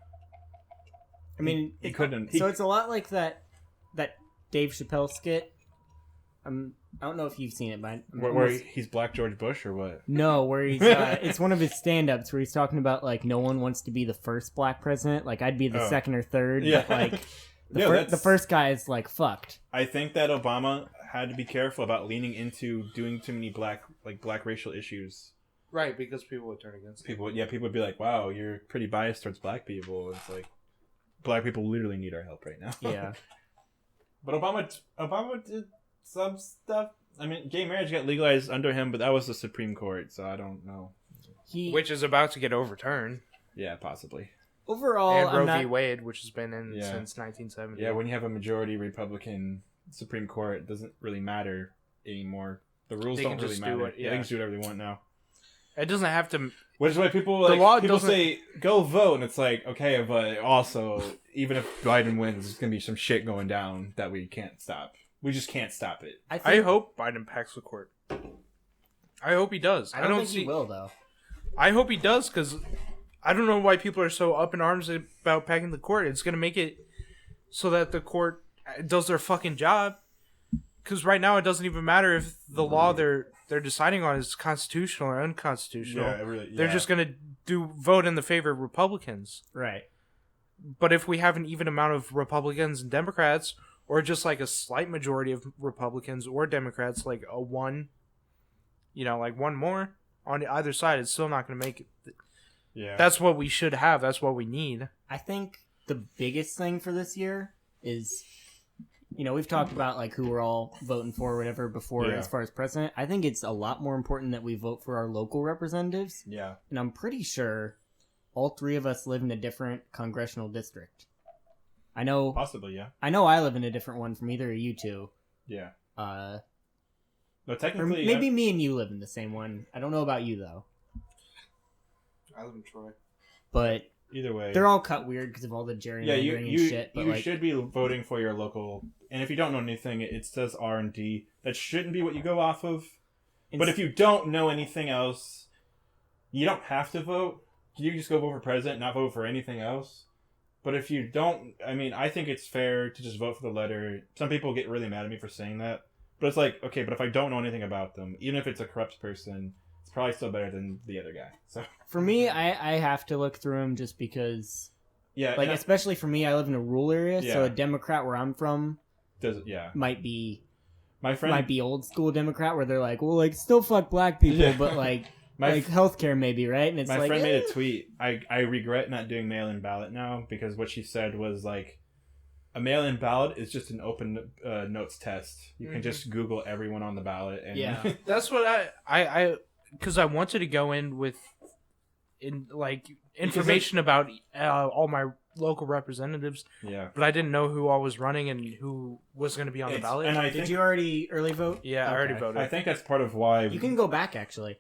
I mean, he couldn't. So it's a lot like that Dave Chappelle skit. I don't know if you've seen it, but where he's Black George Bush or what? No, where he's it's one of his stand-ups where he's talking about like no one wants to be the first black president. Like I'd be the second or third, but like the first guy is like fucked. I think that Obama had to be careful about leaning into doing too many black racial issues. Right, because people would turn against him. People would be like, "Wow, you're pretty biased towards black people." It's like, black people literally need our help right now. Yeah. But Obama did some stuff. I mean, gay marriage got legalized under him, but that was the Supreme Court, so I don't know. Which is about to get overturned. Yeah, possibly. Overall, and Roe v. Wade, which has been in since 1970. Yeah, when you have a majority Republican Supreme Court, it doesn't really matter anymore. The rules don't really matter. They can just do whatever they want now. It doesn't have to. Which is why people say go vote, and it's like, okay, but also even if Biden wins, there's gonna be some shit going down that we can't stop. We just can't stop it. I hope Biden packs the court. I hope he does. I don't think he will, though. I hope he does, because I don't know why people are so up in arms about packing the court. It's gonna make it so that the court does their fucking job. Because right now it doesn't even matter if the law they're deciding on is constitutional or unconstitutional. Yeah. They're just gonna vote in the favor of Republicans. Right. But if we have an even amount of Republicans and Democrats, or just like a slight majority of Republicans or Democrats, like one more on either side, it's still not gonna make it. Yeah. That's what we should have. That's what we need. I think the biggest thing for this year is, we've talked about like who we're all voting for or whatever before as far as president. I think it's a lot more important that we vote for our local representatives. Yeah. And I'm pretty sure all three of us live in a different congressional district. I know. Possibly, yeah. I know I live in a different one from either of you two. Yeah. But technically, maybe me and you live in the same one. I don't know about you though. I live in Troy. But either way, they're all cut weird because of all the gerrymandering and shit. But you should be voting for your local. And if you don't know anything, it says R&D. That shouldn't be what you go off of. But if you don't know anything else, you don't have to vote. You just go vote for president, not vote for anything else. But if you don't, I think it's fair to just vote for the letter. Some people get really mad at me for saying that. But it's like, okay, but if I don't know anything about them, even if it's a corrupt person, it's probably still better than the other guy. So for me, I have to look through them just because Yeah, Like, especially for me, I live in a rural area, so Yeah. a Democrat where I'm from yeah. might be My friend might be old school Democrat where they're like, well, like, still fuck black people, Yeah. but like My like healthcare maybe, right? And it's My like, friend made a tweet. I regret not doing mail-in ballot now because what she said was like, a mail-in ballot is just an open notes test. You can just Google everyone on the ballot. And Yeah. That's what I because I wanted to go in with information about all my local representatives, yeah. but I didn't know who all was running and who was going to be on the ballot. And I Did think, you already early vote? Yeah, I already voted. I think that's part of why You can go back actually.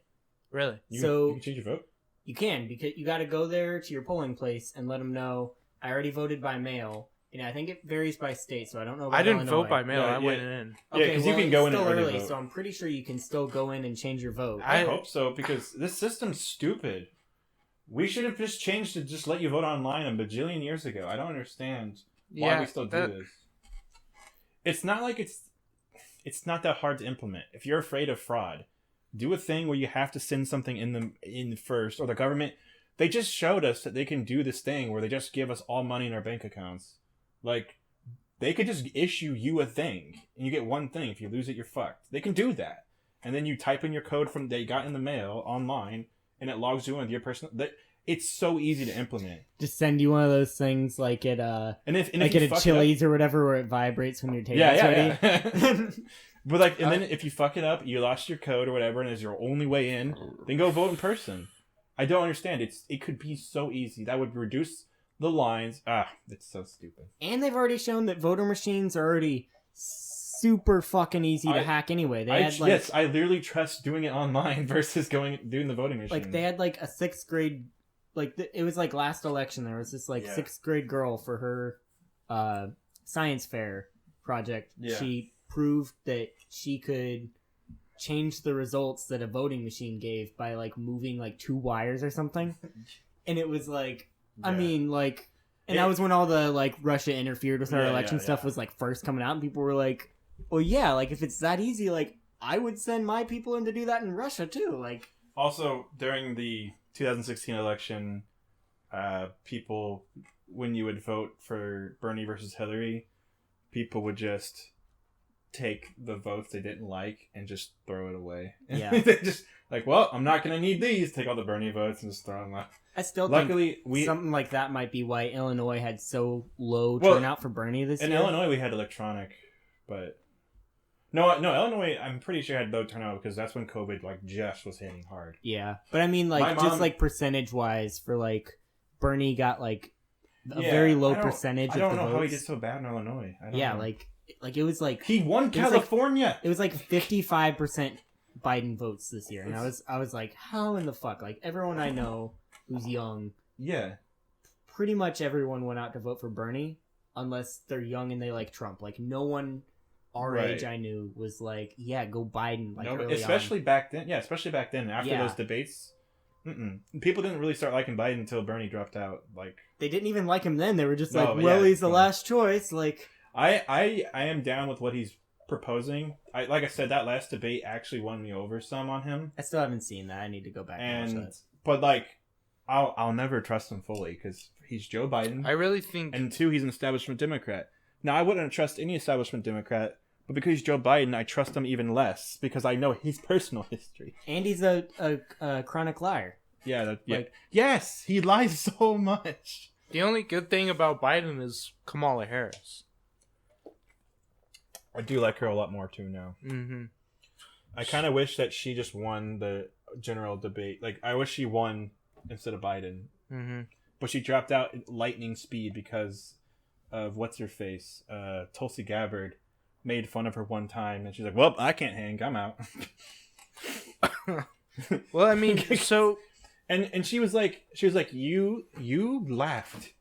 Really? you can change your vote. You can, because you got to go there to your polling place and let them know I already voted by mail. And I think it varies by state, so I don't know about I didn't Illinois. vote by mail. Yeah, I yeah. went in. Yeah, Okay, 'cause you well, can go it's in and still early early, vote. so I'm pretty sure you can still go in and change your vote. I hope so, because this system's stupid. We should have just changed to just let you vote online a bajillion years ago. I don't understand why we still do this. It's not like it's not that hard to implement. If you're afraid of fraud, do a thing where you have to send something in first, or the government. They just showed us that they can do this thing where they just give us all money in our bank accounts. Like, they could just issue you a thing, and you get one thing. If you lose it, you're fucked. They can do that. And then you type in your code from that you got in the mail online, and it logs you in with your personal... It's so easy to implement. Just send you one of those things like at if like you at a fuck it Chili's or whatever where it vibrates when your table's ready. Yeah. But like, and then if you fuck it up, you lost your code or whatever, and it's your only way in, then go vote in person. I don't understand. It could be so easy. That would reduce the lines. It's so stupid. And they've already shown that voter machines are already super fucking easy to hack anyway. Yes, I literally trust doing it online versus doing the voting machine. Like, they had like a 6th grade, like it was like last election. There was this like 6th grade girl for her science fair project. Yeah. She proved that she could change the results that a voting machine gave by like moving like 2 wires or something. And it was like, I mean, like, and that was when all the like Russia interfered with our election stuff was like first coming out, and people were like, well, yeah, like if it's that easy, like I would send my people in to do that in Russia too. Like, also during the 2016 election, people, when you would vote for Bernie versus Hillary, people would just take the votes they didn't like and just throw it away. Yeah. They just like, well, I'm not gonna need these. Take all the Bernie votes and just throw them out. I still Luckily, think something like that might be why Illinois had so low turnout for Bernie this year. In Illinois, we had electronic, but no, Illinois, I'm pretty sure had low turnout because that's when COVID like just was hitting hard. Yeah, but I mean, like, just like percentage wise, for like Bernie got like a very low percentage. I don't of the know votes. how he did so bad in Illinois. I don't know. like it was like he won California. It was like 55% Biden votes this year, and I was like, how in the fuck? Like, everyone I know who's young, pretty much everyone went out to vote for Bernie, unless they're young and they like Trump. Like, no one our age I knew was like, yeah, go Biden. Like, no, early especially on. back then. Yeah, especially back then after those debates. People didn't really start liking Biden until Bernie dropped out. Like, they didn't even like him then. They were just No, like, but well, yeah, he's the last choice. Like, I am down with what he's proposing. Like I said, that last debate actually won me over some on him. I still haven't seen that. I need to go back and watch that. But like, I'll never trust him fully because he's Joe Biden. I really think, and 2, he's an establishment Democrat. Now, I wouldn't trust any establishment Democrat, but because he's Joe Biden, I trust him even less because I know his personal history. And he's a chronic liar. Yeah, yes, he lies so much. the only good thing about Biden is Kamala Harris. I do like her a lot more too now. Mm-hmm. I kind of wish that she just won the general debate. Like, I wish she won instead of Biden. Mm-hmm. But she dropped out at lightning speed because of what's-her-face. Tulsi Gabbard made fun of her one time, and she's like, well, I can't hang. I'm out. Well, I mean, so... And she was like, you laughed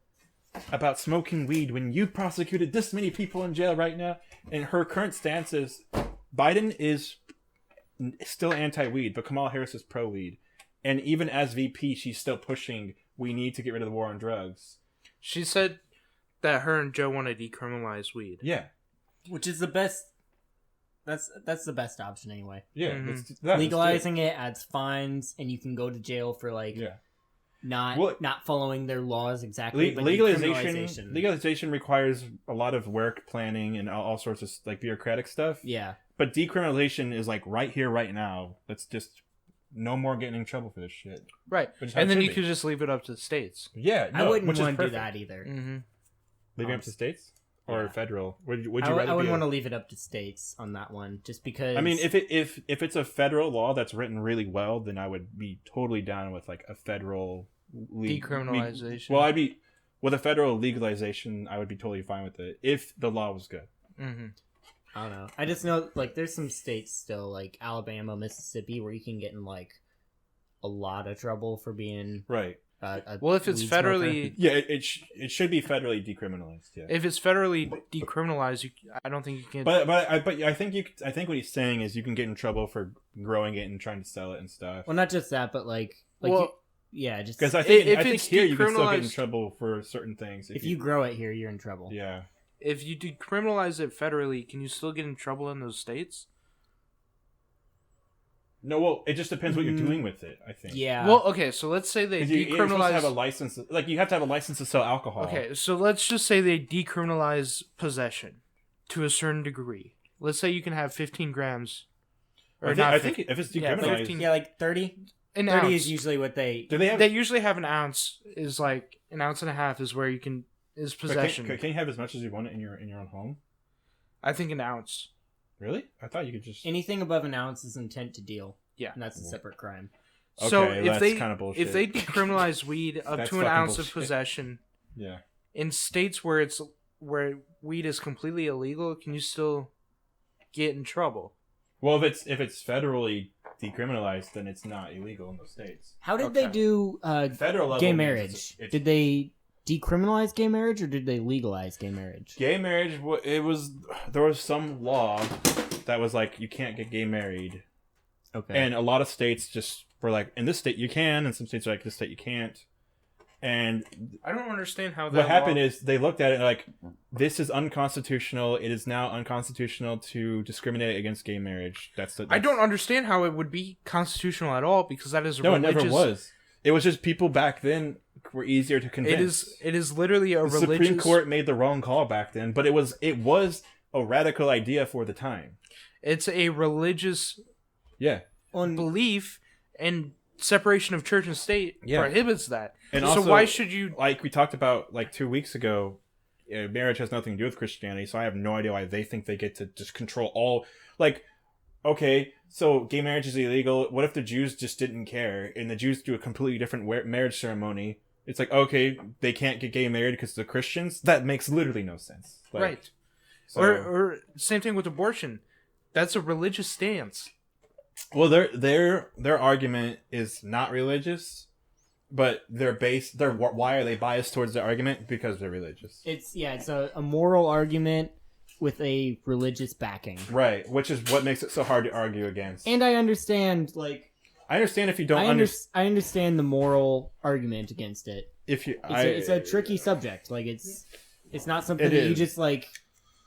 about smoking weed when you prosecuted this many people in jail right now. And her current stance is Biden is still anti-weed, but Kamala Harris is pro-weed. And even as VP, she's still pushing, we need to get rid of the war on drugs. She said that her and Joe want to decriminalize weed. Yeah. Which is the best. That's the best option anyway. Yeah. Mm-hmm. Let's Legalizing it adds fines, and you can go to jail for like not following their laws exactly. But legalization requires a lot of work, planning, and all sorts of like bureaucratic stuff. Yeah. But decriminalization is like right here, right now. Let's just no more getting in trouble for this shit. Right. And then you could just leave it up to the states. Yeah. I wouldn't want to do that either. Mm-hmm. Leaving it up to states or federal? Would you rather? I wouldn't want to leave it up to states on that one, just because. I mean, if it's a federal law that's written really well, then I would be totally down with like a federal decriminalization. Well, I'd be with a federal legalization. I would be totally fine with it if the law was good. Mm-hmm. I don't know. I just know like there's some states still like Alabama, Mississippi, where you can get in like a lot of trouble for being right. Well, if it's federally, it should be federally decriminalized. Yeah. If it's federally decriminalized, I don't think you can. But I think what he's saying is you can get in trouble for growing it and trying to sell it and stuff. Well, not just that, but just because I think here you can still get in trouble for certain things if you grow it here. You're in trouble. Yeah. If you decriminalize it federally, can you still get in trouble in those states? No, well, it just depends what you're doing with it, I think. Yeah. Well, okay, so let's say they decriminalize... You're supposed to have a license. Like, you have to have a license to sell alcohol. Okay, so let's just say they decriminalize possession to a certain degree. Let's say you can have 15 grams. Or I think if it's decriminalized... Yeah, like 30? An 30 ounce. is usually what they... They usually have an ounce, is like... An ounce and a half is where you can... Is possession. Can you have as much as you want in your own home? I think an ounce. Really? I thought you could just... Anything above an ounce is intent to deal. Yeah. And that's a separate crime. Okay, so that's kind of bullshit. If they decriminalize weed up to an ounce of possession, yeah, in states where weed is completely illegal, can you still get in trouble? Well, if it's federally decriminalized, then it's not illegal in those states. How did they do federal level gay marriage? Did they decriminalize gay marriage or did they legalize gay marriage? Gay marriage, there was some law that was like you can't get gay married. Okay. And a lot of states just were like, in this state you can, and some states are like, this state you can't. And I don't understand how that. What happened is they looked at it and like, this is unconstitutional. It is now unconstitutional to discriminate against gay marriage. I don't understand how it would be constitutional at all because that is a religious... No, it never was. It was just people back then were easier to convince. It is literally a religious... The Supreme Court made the wrong call back then, but it was a radical idea for the time. It's a religious... Yeah. Belief and separation of church and state prohibits that. And so also, why should you... Like we talked about like 2 weeks ago, marriage has nothing to do with Christianity, so I have no idea why they think they get to just control all... Like, okay, so gay marriage is illegal. What if the Jews just didn't care and the Jews do a completely different marriage ceremony? It's like, okay, they can't get gay married because they're Christians? That makes literally no sense. Like, right. So... Or same thing with abortion. That's a religious stance. Well, their argument is not religious, but why are they biased towards their argument? Because they're religious. It's a moral argument with a religious backing. Right, which is what makes it so hard to argue against. And I understand, if you don't I understand the moral argument against it. It's a tricky subject. Like it's not something that you just like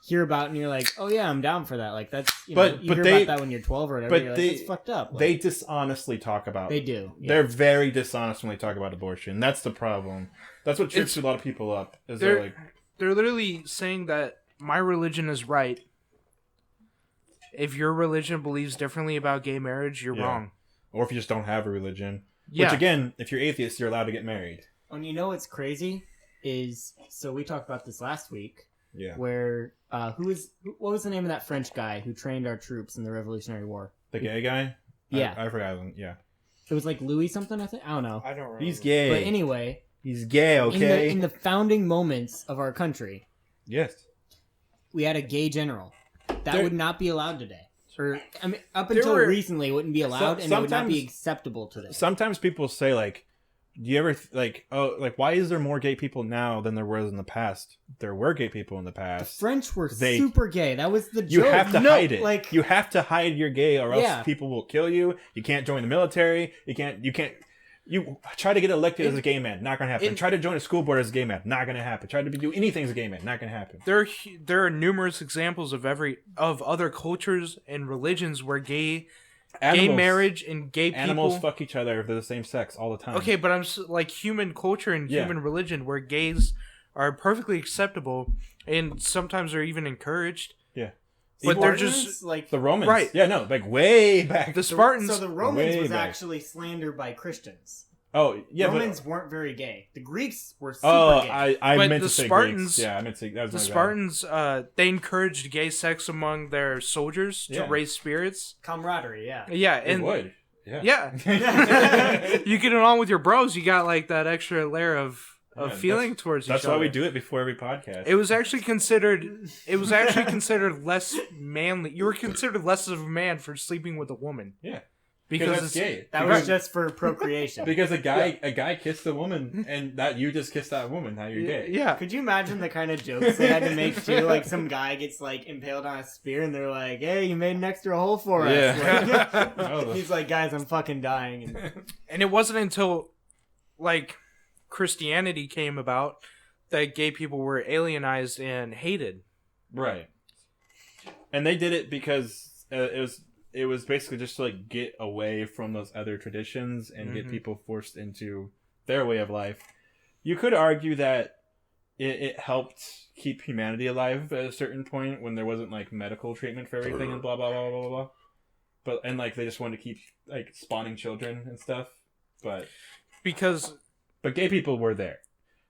hear about and you're like, oh yeah, I'm down for that. Like that's you hear about that when you're 12 or whatever. But you're like, that's fucked up. Like, they dishonestly talk about. They do. Yeah. They're very dishonest when they talk about abortion. That's the problem. That's what trips a lot of people up. They're literally saying that my religion is right. If your religion believes differently about gay marriage, you're wrong. Or if you just don't have a religion. Yeah. Which again, if you're atheist, you're allowed to get married. And you know what's crazy is we talked about this last week. Yeah. Where what was the name of that French guy who trained our troops in the Revolutionary War? The gay guy? Yeah. I forgot. Yeah. It was like Louis something, I think. I don't know. I don't remember. He's gay. But anyway, he's gay. Okay. In the founding moments of our country, yes, we had a gay general. That would not be allowed today. Or I mean, up until recently, it wouldn't be allowed, and it would not be acceptable today. Sometimes people say like, do you ever why is there more gay people now than there was in the past? There were gay people in the past. The French were super gay. That was the joke. You have to hide it. Like, you have to hide you're gay, or else people will kill you. You can't join the military. You try to get elected as a gay man, not gonna happen. Try to join a school board as a gay man, not gonna happen. Try to do anything as a gay man, not gonna happen. There are numerous examples of other cultures and religions where gay gay marriage and gay people. Animals fuck each other if they're the same sex all the time. Okay, but like human culture and human religion where gays are perfectly acceptable and sometimes are even encouraged. Yeah. But they're just like the Romans. Right. Yeah, no, like way back. The Spartans. So the Romans was back. actually slandered by Christians. Oh, yeah, Romans weren't very gay. The Greeks were super gay. I But meant the to say Spartans, Greeks. Yeah, I meant to say that was the my bad. Spartans, they encouraged gay sex among their soldiers to raise spirits. Camaraderie, yeah. Yeah, They and would. Yeah. you get along with your bros, you got like that extra layer of feeling towards each other. That's why we do it before every podcast. It was actually considered less manly. You were considered less of a man for sleeping with a woman. Yeah. Because that's gay. That was just for procreation. Because a guy kissed a woman, and that you just kissed that woman. Now you're gay. Yeah. Could you imagine the kind of jokes they had to make too? Like some guy gets like impaled on a spear, and they're like, "Hey, you made an extra hole for us." Yeah. Like, he's like, "Guys, I'm fucking dying." And it wasn't until like Christianity came about that gay people were alienized and hated. Right. And they did it because it was basically just to like get away from those other traditions and get people forced into their way of life. You could argue that it helped keep humanity alive at a certain point when there wasn't like medical treatment for everything and blah blah blah blah blah. But and like they just wanted to keep like spawning children and stuff. But gay people were there.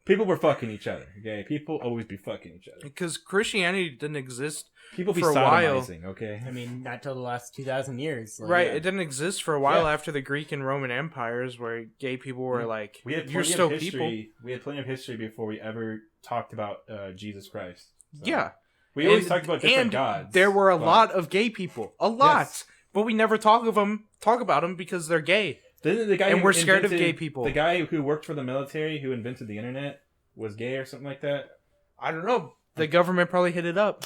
People were fucking each other. Okay, people always be fucking each other. Because Christianity didn't exist People be for a while. sodomizing, okay? I mean, not till the last 2,000 years. Like, Right, yeah. it didn't exist for a while after the Greek and Roman empires, where gay people were like, We had "You're plenty still of history. people." We had plenty of history before we ever talked about Jesus Christ. So. Yeah, We always talked about different and gods. there were a but- lot of gay people, a lot, Yes. but we never talk about them because they're gay. Didn't the guy and who we're scared of invented- gay people. The guy who worked for the military who invented the internet was gay or something like that. I don't know. The government probably hit it up.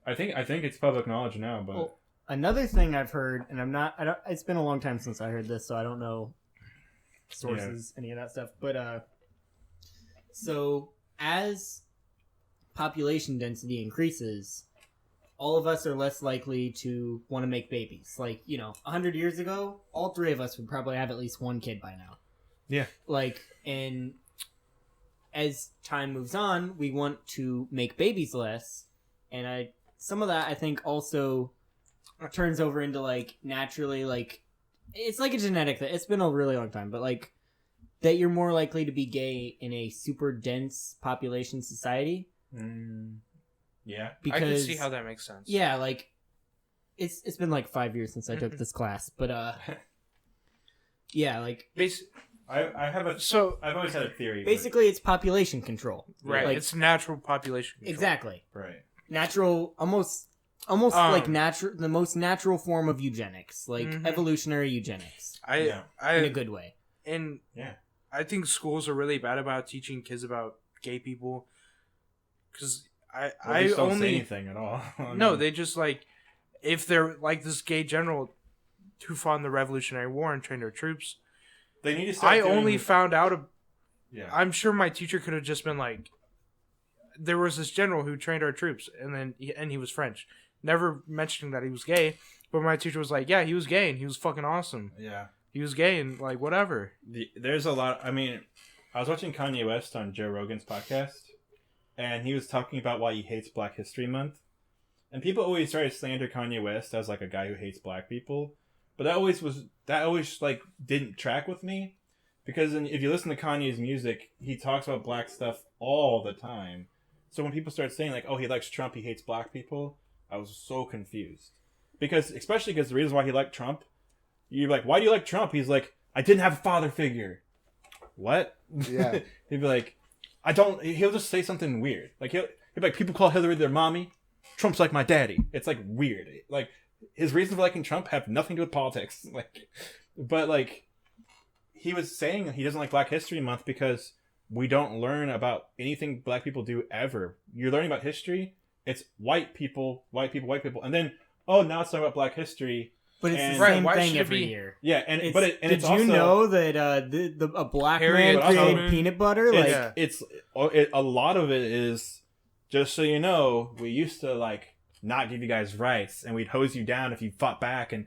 I think it's public knowledge now, but Well, another thing I've heard, and it's been a long time since I heard this, so I don't know sources, any of that stuff. But, so as population density increases, all of us are less likely to want to make babies. Like, 100 years ago, all three of us would probably have at least one kid by now. Yeah. Like, and as time moves on, we want to make babies less, and some of that I think also turns over into like naturally, like it's like a genetic thing. It's been a really long time, but like that you're more likely to be gay in a super dense population society. yeah, I can see how that makes sense. Yeah, like it's been like 5 years since I took this class, but yeah, like I've always had a theory. basically it's population control. Right, Like, it's natural population control. exactly. Right. Natural, almost like natural, the most natural form of eugenics, like evolutionary eugenics, in a good way. And Yeah. I think schools are really bad about teaching kids about gay people, because They I just don't say only anything at all. no, they just like if they're like this gay general who fought in the Revolutionary War and trained our troops. They need to start I doing- only found out. Yeah. I'm sure my teacher could have just been like, there was this general who trained our troops, and he was French. Never mentioning that he was gay, but my teacher was like, yeah, he was gay and he was fucking awesome. Yeah. He was gay and like whatever. There's a lot. I mean, I was watching Kanye West on Joe Rogan's podcast, and he was talking about why he hates Black History Month. And people always try to slander Kanye West as like a guy who hates black people, but that always like didn't track with me, because if you listen to Kanye's music, he talks about black stuff all the time. So when people start saying like, "Oh, he likes Trump, he hates black people," I was so confused, especially because the reason why he liked Trump. You're like, why do you like Trump? He's like, I didn't have a father figure. What? Yeah. He'd be like, he'll just say something weird. Like, he'll be like, people call Hillary their mommy. Trump's like my daddy. It's like weird. Like, his reasons for liking Trump have nothing to do with politics. But he was saying he doesn't like Black History Month because we don't learn about anything black people do ever. You're learning about history. It's white people, white people, white people. And then, now it's talking about black history. But it's And- the Right, same why thing should it every be- year. Yeah, Did it's you also, know that a black Harriet man created Tubman. peanut butter? Like, Yeah. it's a lot of it is, just so you know, we used to like not give you guys rights, and we'd hose you down if you fought back, and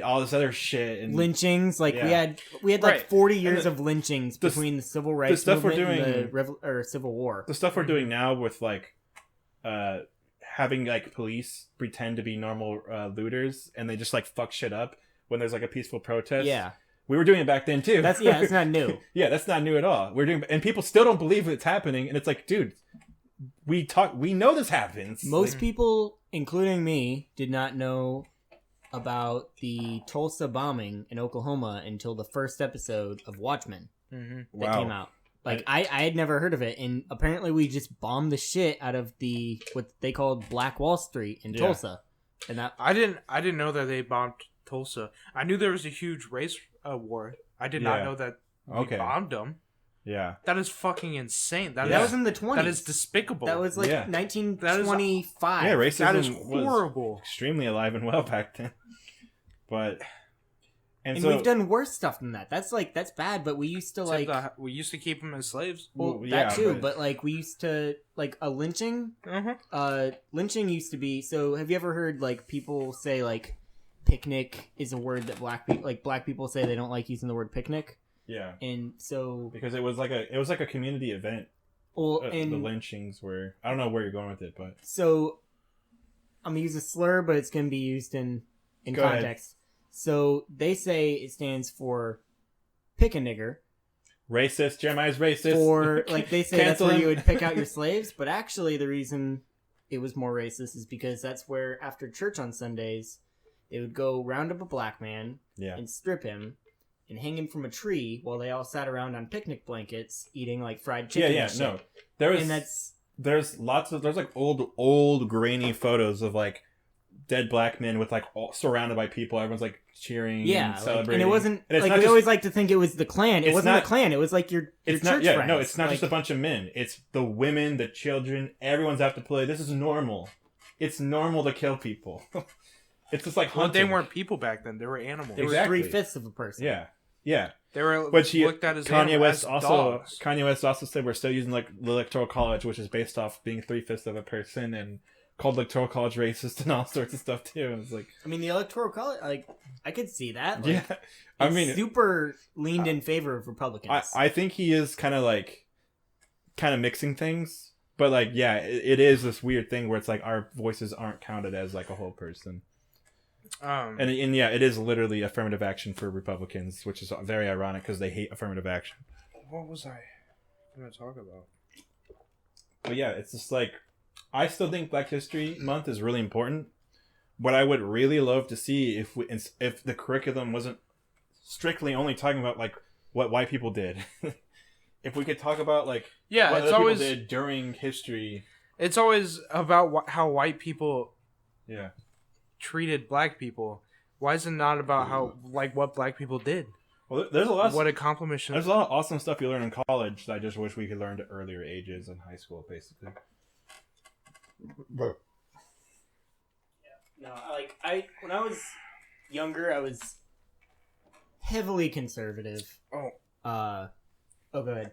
all this other shit and lynchings. Like Yeah. we had Right. like 40 years the- of lynchings the- between the civil rights stuff we're movement and doing- the Civil War. the stuff we're doing now with like having like police pretend to be normal looters and they just like fuck shit up when there's like a peaceful protest. Yeah, We were doing it back then too. that's not new. Yeah, that's not new at all. We're doing, and people still don't believe it's happening. And it's like, dude, we know this happens. Most people, including me, did not know about the Tulsa bombing in Oklahoma until the first episode of Watchmen that came out. Like I had never heard of it, and apparently we just bombed the shit out of what they called Black Wall Street in Tulsa, and that I didn't know that they bombed Tulsa. I knew there was a huge race war. I did not know that we bombed them. Yeah, That is fucking insane. That was in the 20s. That is despicable. That was like 1925. yeah, racism that is was horrible. extremely alive and well back then. But And so we've done worse stuff than that. That's bad, but we used to Except we used to keep them as slaves. well, yeah, that too, but- but like we used to like a lynching. Lynching used to be. So have you ever heard like people say like picnic is a word that black people say they don't like using the word picnic, yeah, and so because it was like a community event. well The and lynchings were. I don't know where you're going with it, but so I'm gonna use a slur, but it's gonna be used in Go ahead. context. So they say it stands for pick a nigger. racist. Jeremiah's racist. Or like they say that's Cancel where him. you would pick out your slaves, but actually the reason it was more racist is because that's where after church on Sundays they would go round up a black man Yeah. and strip him and hang him from a tree while they all sat around on picnic blankets eating like fried chicken. Yeah, and shit. no. There's like old grainy photos of like dead black men with like all surrounded by people. Everyone's like cheering, Yeah, and like, celebrating. and it wasn't And it's like not we just- always like to think it was the Klan. It It's wasn't not- the Klan. It was like your It's church not. Yeah, friends. no, it's not just a Like, bunch of men. It's the women, the children. Everyone's out to play. This is normal. It's normal to kill people. It's just like Well, they hunting. weren't people back then. They were animals. They were Exactly. 3/5 of a person. Yeah, yeah. They were But looked at as Kanye West as also dogs. Kanye West also said we're still using like the electoral college, which is based off being 3/5 of a person, and called electoral college racist and all sorts of stuff too. And it's like, I mean, the electoral college, like I could see that. Like, yeah, I it's mean, super leaned in favor of Republicans. I think he is kind of mixing things, but like, yeah, it is this weird thing where it's like our voices aren't counted as like a whole person. And yeah, it is literally affirmative action for Republicans, which is very ironic because they hate affirmative action. what was I going to talk about? But yeah, it's just like, I still think Black History Month is really important. What I would really love to see if the curriculum wasn't strictly only talking about like what white people did. If we could talk about like Yeah, what it's other always people did during history. it's always about how white people Yeah. treated black people. Why is it not about how like what black people did? Well, there's a lot. What accomplishments? There's a lot of awesome stuff you learn in college that I just wish we could learn at earlier ages in high school, basically. no, when I was younger, I was heavily conservative. Oh, go ahead.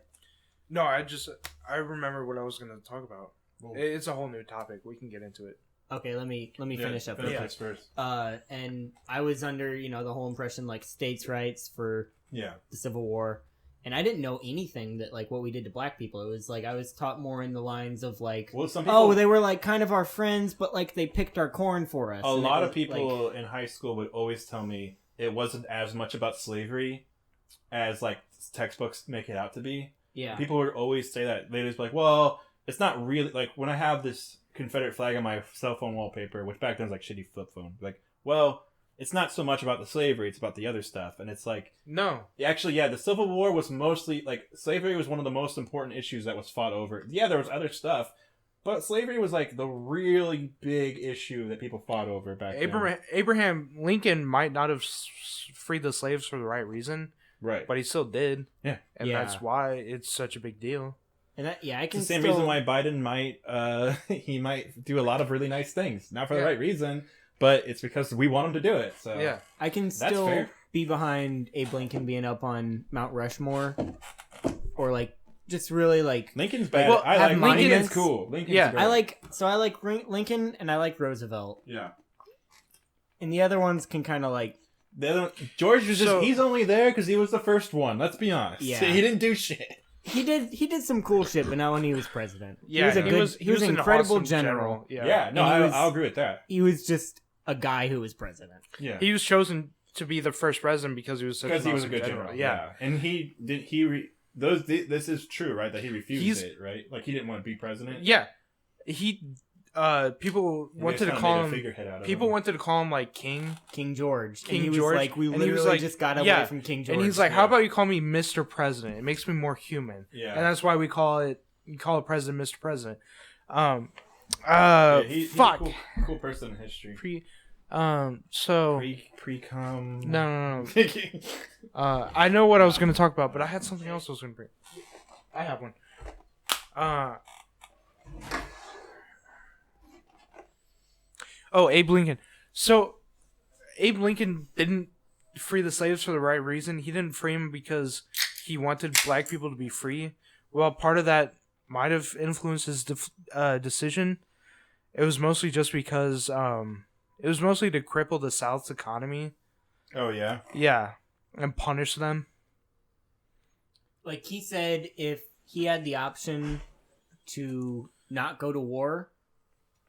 no, I remember what I was going to talk about. It's a whole new topic. We can get into it. Okay, let me finish up. Finish this first. And I was under the whole impression like states' rights for Yeah. the Civil War, and I didn't know anything that like what we did to black people. It was like I was taught more in the lines of like, Well, some people. oh, they were like kind of our friends, but like they picked our corn for us. A And it lot was, of people like, in high school would always tell me it wasn't as much about slavery as like textbooks make it out to be. yeah, People would always say that. They'd just be like, well, it's not really like when I have this Confederate flag on my cell phone wallpaper, which back then was like shitty flip phone. Like, well, it's not so much about the slavery, it's about the other stuff. And it's like, No. actually, yeah, the Civil War was mostly like slavery was one of the most important issues that was fought over. Yeah, there was other stuff, but slavery was like the really big issue that people fought over back then. Abraham Lincoln might not have freed the slaves for the right reason, Right. but he still did. Yeah. And Yeah. that's why it's such a big deal. and that I It's can the same still, reason why Biden might he might do a lot of really nice things. Not for the Yeah. right reason, but it's because we want him to do it. So Yeah. I can still fair. be behind Abe Lincoln being up on Mount Rushmore, or like just really like Lincoln's bad. Well, I have like monuments- Lincoln's cool. Lincoln's Yeah, great. I like Lincoln and I like Roosevelt, Yeah. and the other ones can kind of like George was just, So- he's only there because he was the first one. Let's be honest. Yeah. He didn't do shit. He did some cool shit, but not when he was president. Yeah, he was an incredible awesome general. Yeah, no, And I'll agree with that. He was just a guy who was president. Yeah. He was chosen to be the first president because he was such Because an he was a awesome good general. Yeah. And this is true, right? That he refused it, right? Like, he didn't want to be president. Yeah. He people And wanted they to just call kinda made a him figurehead out of people him. wanted to call him like King George. King and he George. was like, we And he was literally like- just got yeah. away from King George. and he's like, how about you call me Mr. President? It makes me more human. Yeah. And that's why we call it President Mr. President. He's fuck. a cool person in history. So Pre-com. no. I know what I was going to talk about, but I had something else I was going to bring. I have one. Abe Lincoln. So, Abe Lincoln didn't free the slaves for the right reason. He didn't free them because he wanted black people to be free. Well, part of that might have influenced his decision. It was mostly just because it was mostly to cripple the South's economy. Oh, yeah? Yeah, and punish them. Like, he said if he had the option to not go to war,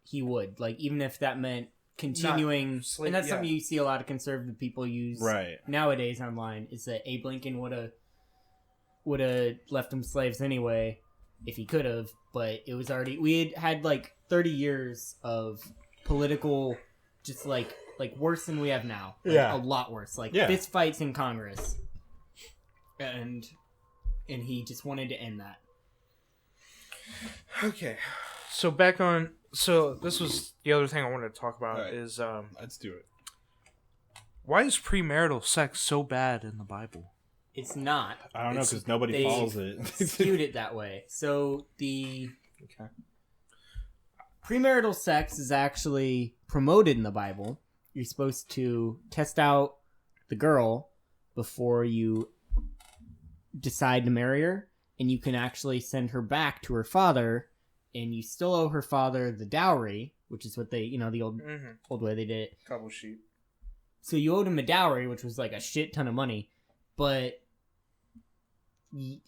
he would. Like, even if that meant continuing... and that's something you see a lot of conservative people use nowadays online, is that Abe Lincoln would have left them slaves anyway, if he could have, but it was already... We had like, 30 years of political... just, like worse than we have now. Like, Yeah. A lot worse. Like, fist fights in Congress. And he just wanted to end that. Okay. So back on... So this was the other thing I wanted to talk about Alright. is... Let's do it. why is premarital sex so bad in the Bible? It's not. I don't know, because nobody they follows it. skewed it that way. So the Okay. premarital sex is actually promoted in the Bible. You're supposed to test out the girl before you decide to marry her, and you can actually send her back to her father, and you still owe her father the dowry, which is what they, the old way they did it. Couple sheep. So you owed him a dowry, which was like a shit ton of money, but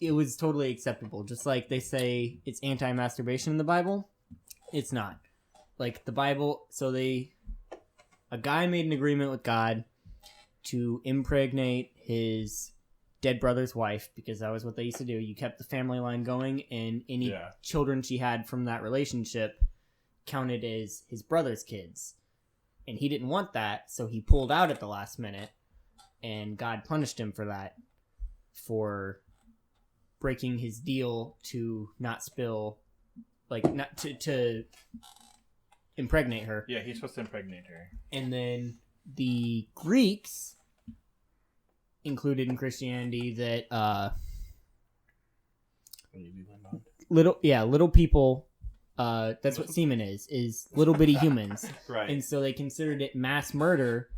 it was totally acceptable. Just like they say it's anti-masturbation in the Bible, it's not. Like the Bible, a guy made an agreement with God to impregnate his dead brother's wife, because that was what they used to do. You kept the family line going, and any children she had from that relationship counted as his brother's kids. And he didn't want that, so he pulled out at the last minute, and God punished him for that, for breaking his deal to not spill, not to impregnate her. Yeah, he's supposed to impregnate her. And then the Greeks included in Christianity that little people, that's what semen is little bitty humans. Right. And so they considered it mass murder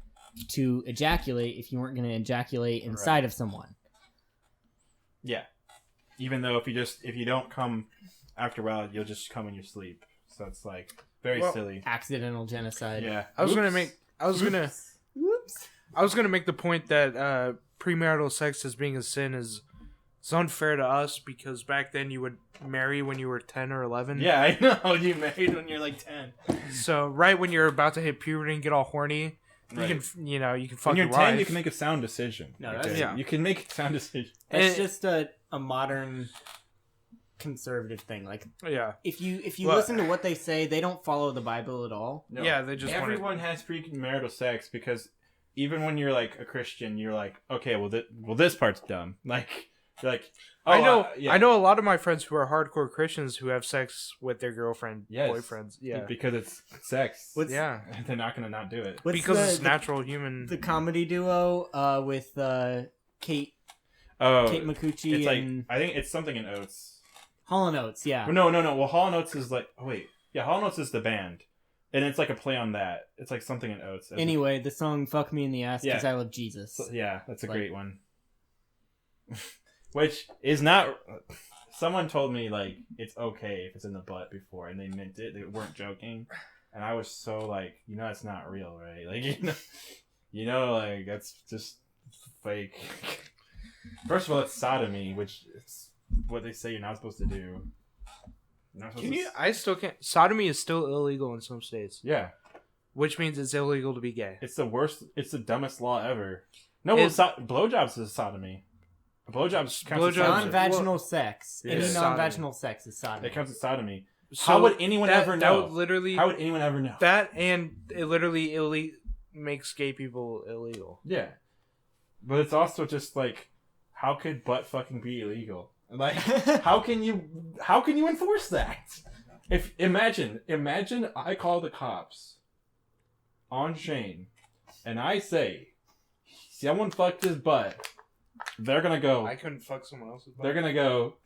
to ejaculate if you weren't going to ejaculate inside of someone. Yeah. Even though if you don't come after a while, you'll just come in your sleep. So it's like very silly. Accidental genocide. Yeah. I was gonna make the point that premarital sex as being a sin is unfair to us, because back then you would marry when you were 10 or 11. Yeah, I know. You married when you're like 10. So right when you're about to hit puberty and get all horny, Right. you can fuck When you're your 10, wife. you can make a sound decision. No, okay? yeah. You can make a sound decision. That's just a modern conservative thing. Like, Yeah. if you Well, listen to what they say, they don't follow the Bible at all. No. Yeah, they just Everyone has premarital sex, because even when you're like a Christian, you're like, okay, well, this part's dumb. Like, you're like, oh, I know a lot of my friends who are hardcore Christians who have sex with their girlfriend, boyfriends. Yeah. because it's sex. Yeah. They're not gonna not do it. What's Because it's the natural human. the comedy duo with Kate Oh, Micucci it's like, and I think it's something in Oates. Hall & Oates. Yeah. No. Well, Hall & Oates is like, Hall & Oates is the band, and it's like a play on that. It's like something in Oates. Anyway, the song "Fuck Me in the Ass" because Yeah. I love Jesus. Yeah, that's a great one. Which is not. Someone told me like it's okay if it's in the butt before, and they meant it. They weren't joking, and I was so like, it's not real, right? Like, You know, like, that's just fake. First of all, it's sodomy, which is what they say you're not supposed to do. You're not supposed to... I still can't. Sodomy is still illegal in some states. Yeah. Which means it's illegal to be gay. It's the worst. It's the dumbest law ever. No, blowjobs is sodomy. Blowjobs counts as sodomy. Non-vaginal sex. Yeah. Any Sodomy. non-vaginal sex is sodomy. It counts as sodomy. So how would anyone ever know? That would literally, how would anyone ever know? That and it literally makes gay people illegal. Yeah. But it's also just like, how could butt fucking be illegal? Like, how can you enforce that? If imagine I call the cops on Shane and I say someone fucked his butt, they're gonna go, I couldn't fuck someone else's butt. They're gonna go,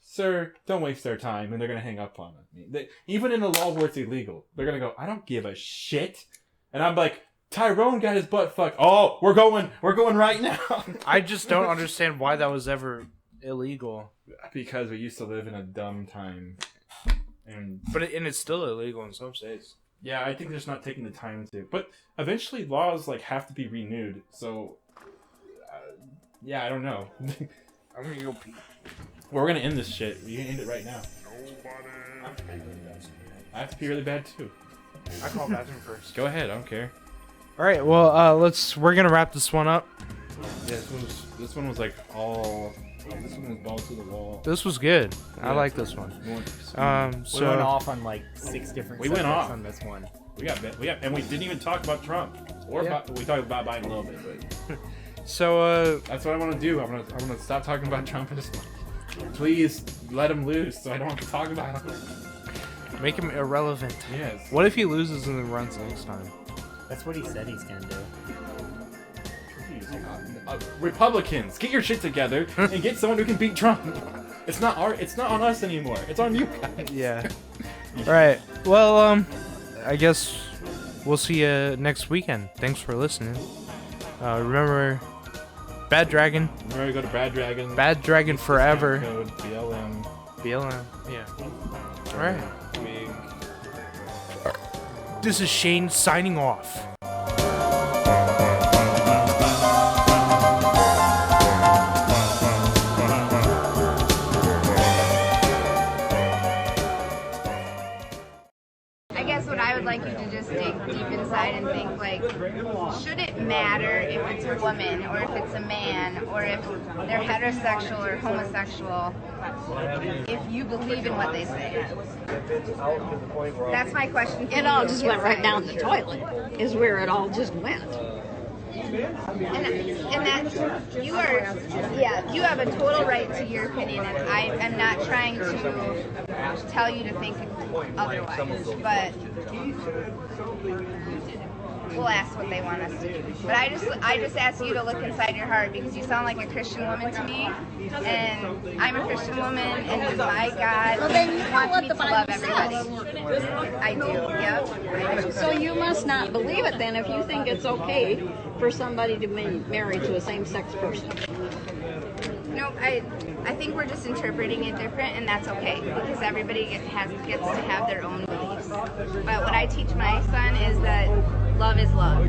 sir, don't waste their time, and they're gonna hang up on me. Even in a law where it's illegal, they're gonna go, I don't give a shit. And I'm like, Tyrone got his butt fucked. Oh, we're going right now. I just don't understand why that was ever illegal. Because we used to live in a dumb time. But it's still illegal in some states. Yeah, I think they're just not taking the time to. But eventually laws like have to be renewed. So, yeah, I don't know. I'm gonna go pee. Well, we're gonna end this shit. You can end it right now. I have to pee really bad too. I call bathroom first. Go ahead, I don't care. All right, well, we're gonna wrap this one up. Yeah, this one was like all. This one was balls to the wall. This was good. Yeah. I like this one. We went off on like 6 different. We went off on this one. And we didn't even talk about Trump. Or we talked about Biden a little bit, but. So that's what I want to do. I want to stop talking about Trump and just please let him lose, so I don't have to talk about him. Make him irrelevant. Yes. What if he loses and then runs next time? That's what he said he's gonna do. Republicans, get your shit together and get someone who can beat Trump. It's not on us anymore. It's on you guys. Yeah. All right. Well, I guess we'll see you next weekend. Thanks for listening. Remember, Bad Dragon. Remember to go to Bad Dragon. Bad Dragon forever. Code BLM. BLM. Yeah. All right. This is Shane signing off. I guess what I would like you to just dig deep inside and think, like, should it matter if it's a woman or if it's a man or if they're heterosexual or homosexual if you believe in what they say? That's my question. It all just went right down the toilet, is where it all just went. And that you have a total right to your opinion, and I am not trying to tell you to think otherwise, but we'll ask what they want us to do. But I just ask you to look inside your heart, because you sound like a Christian woman to me, and I'm a Christian woman, and my God wants me to love everybody. I do, yep. So you must not believe it then if you think it's okay for somebody to be married to a same-sex person. No, I think we're just interpreting it different, and that's okay, because everybody gets to have their own beliefs. But what I teach my son is that love is love.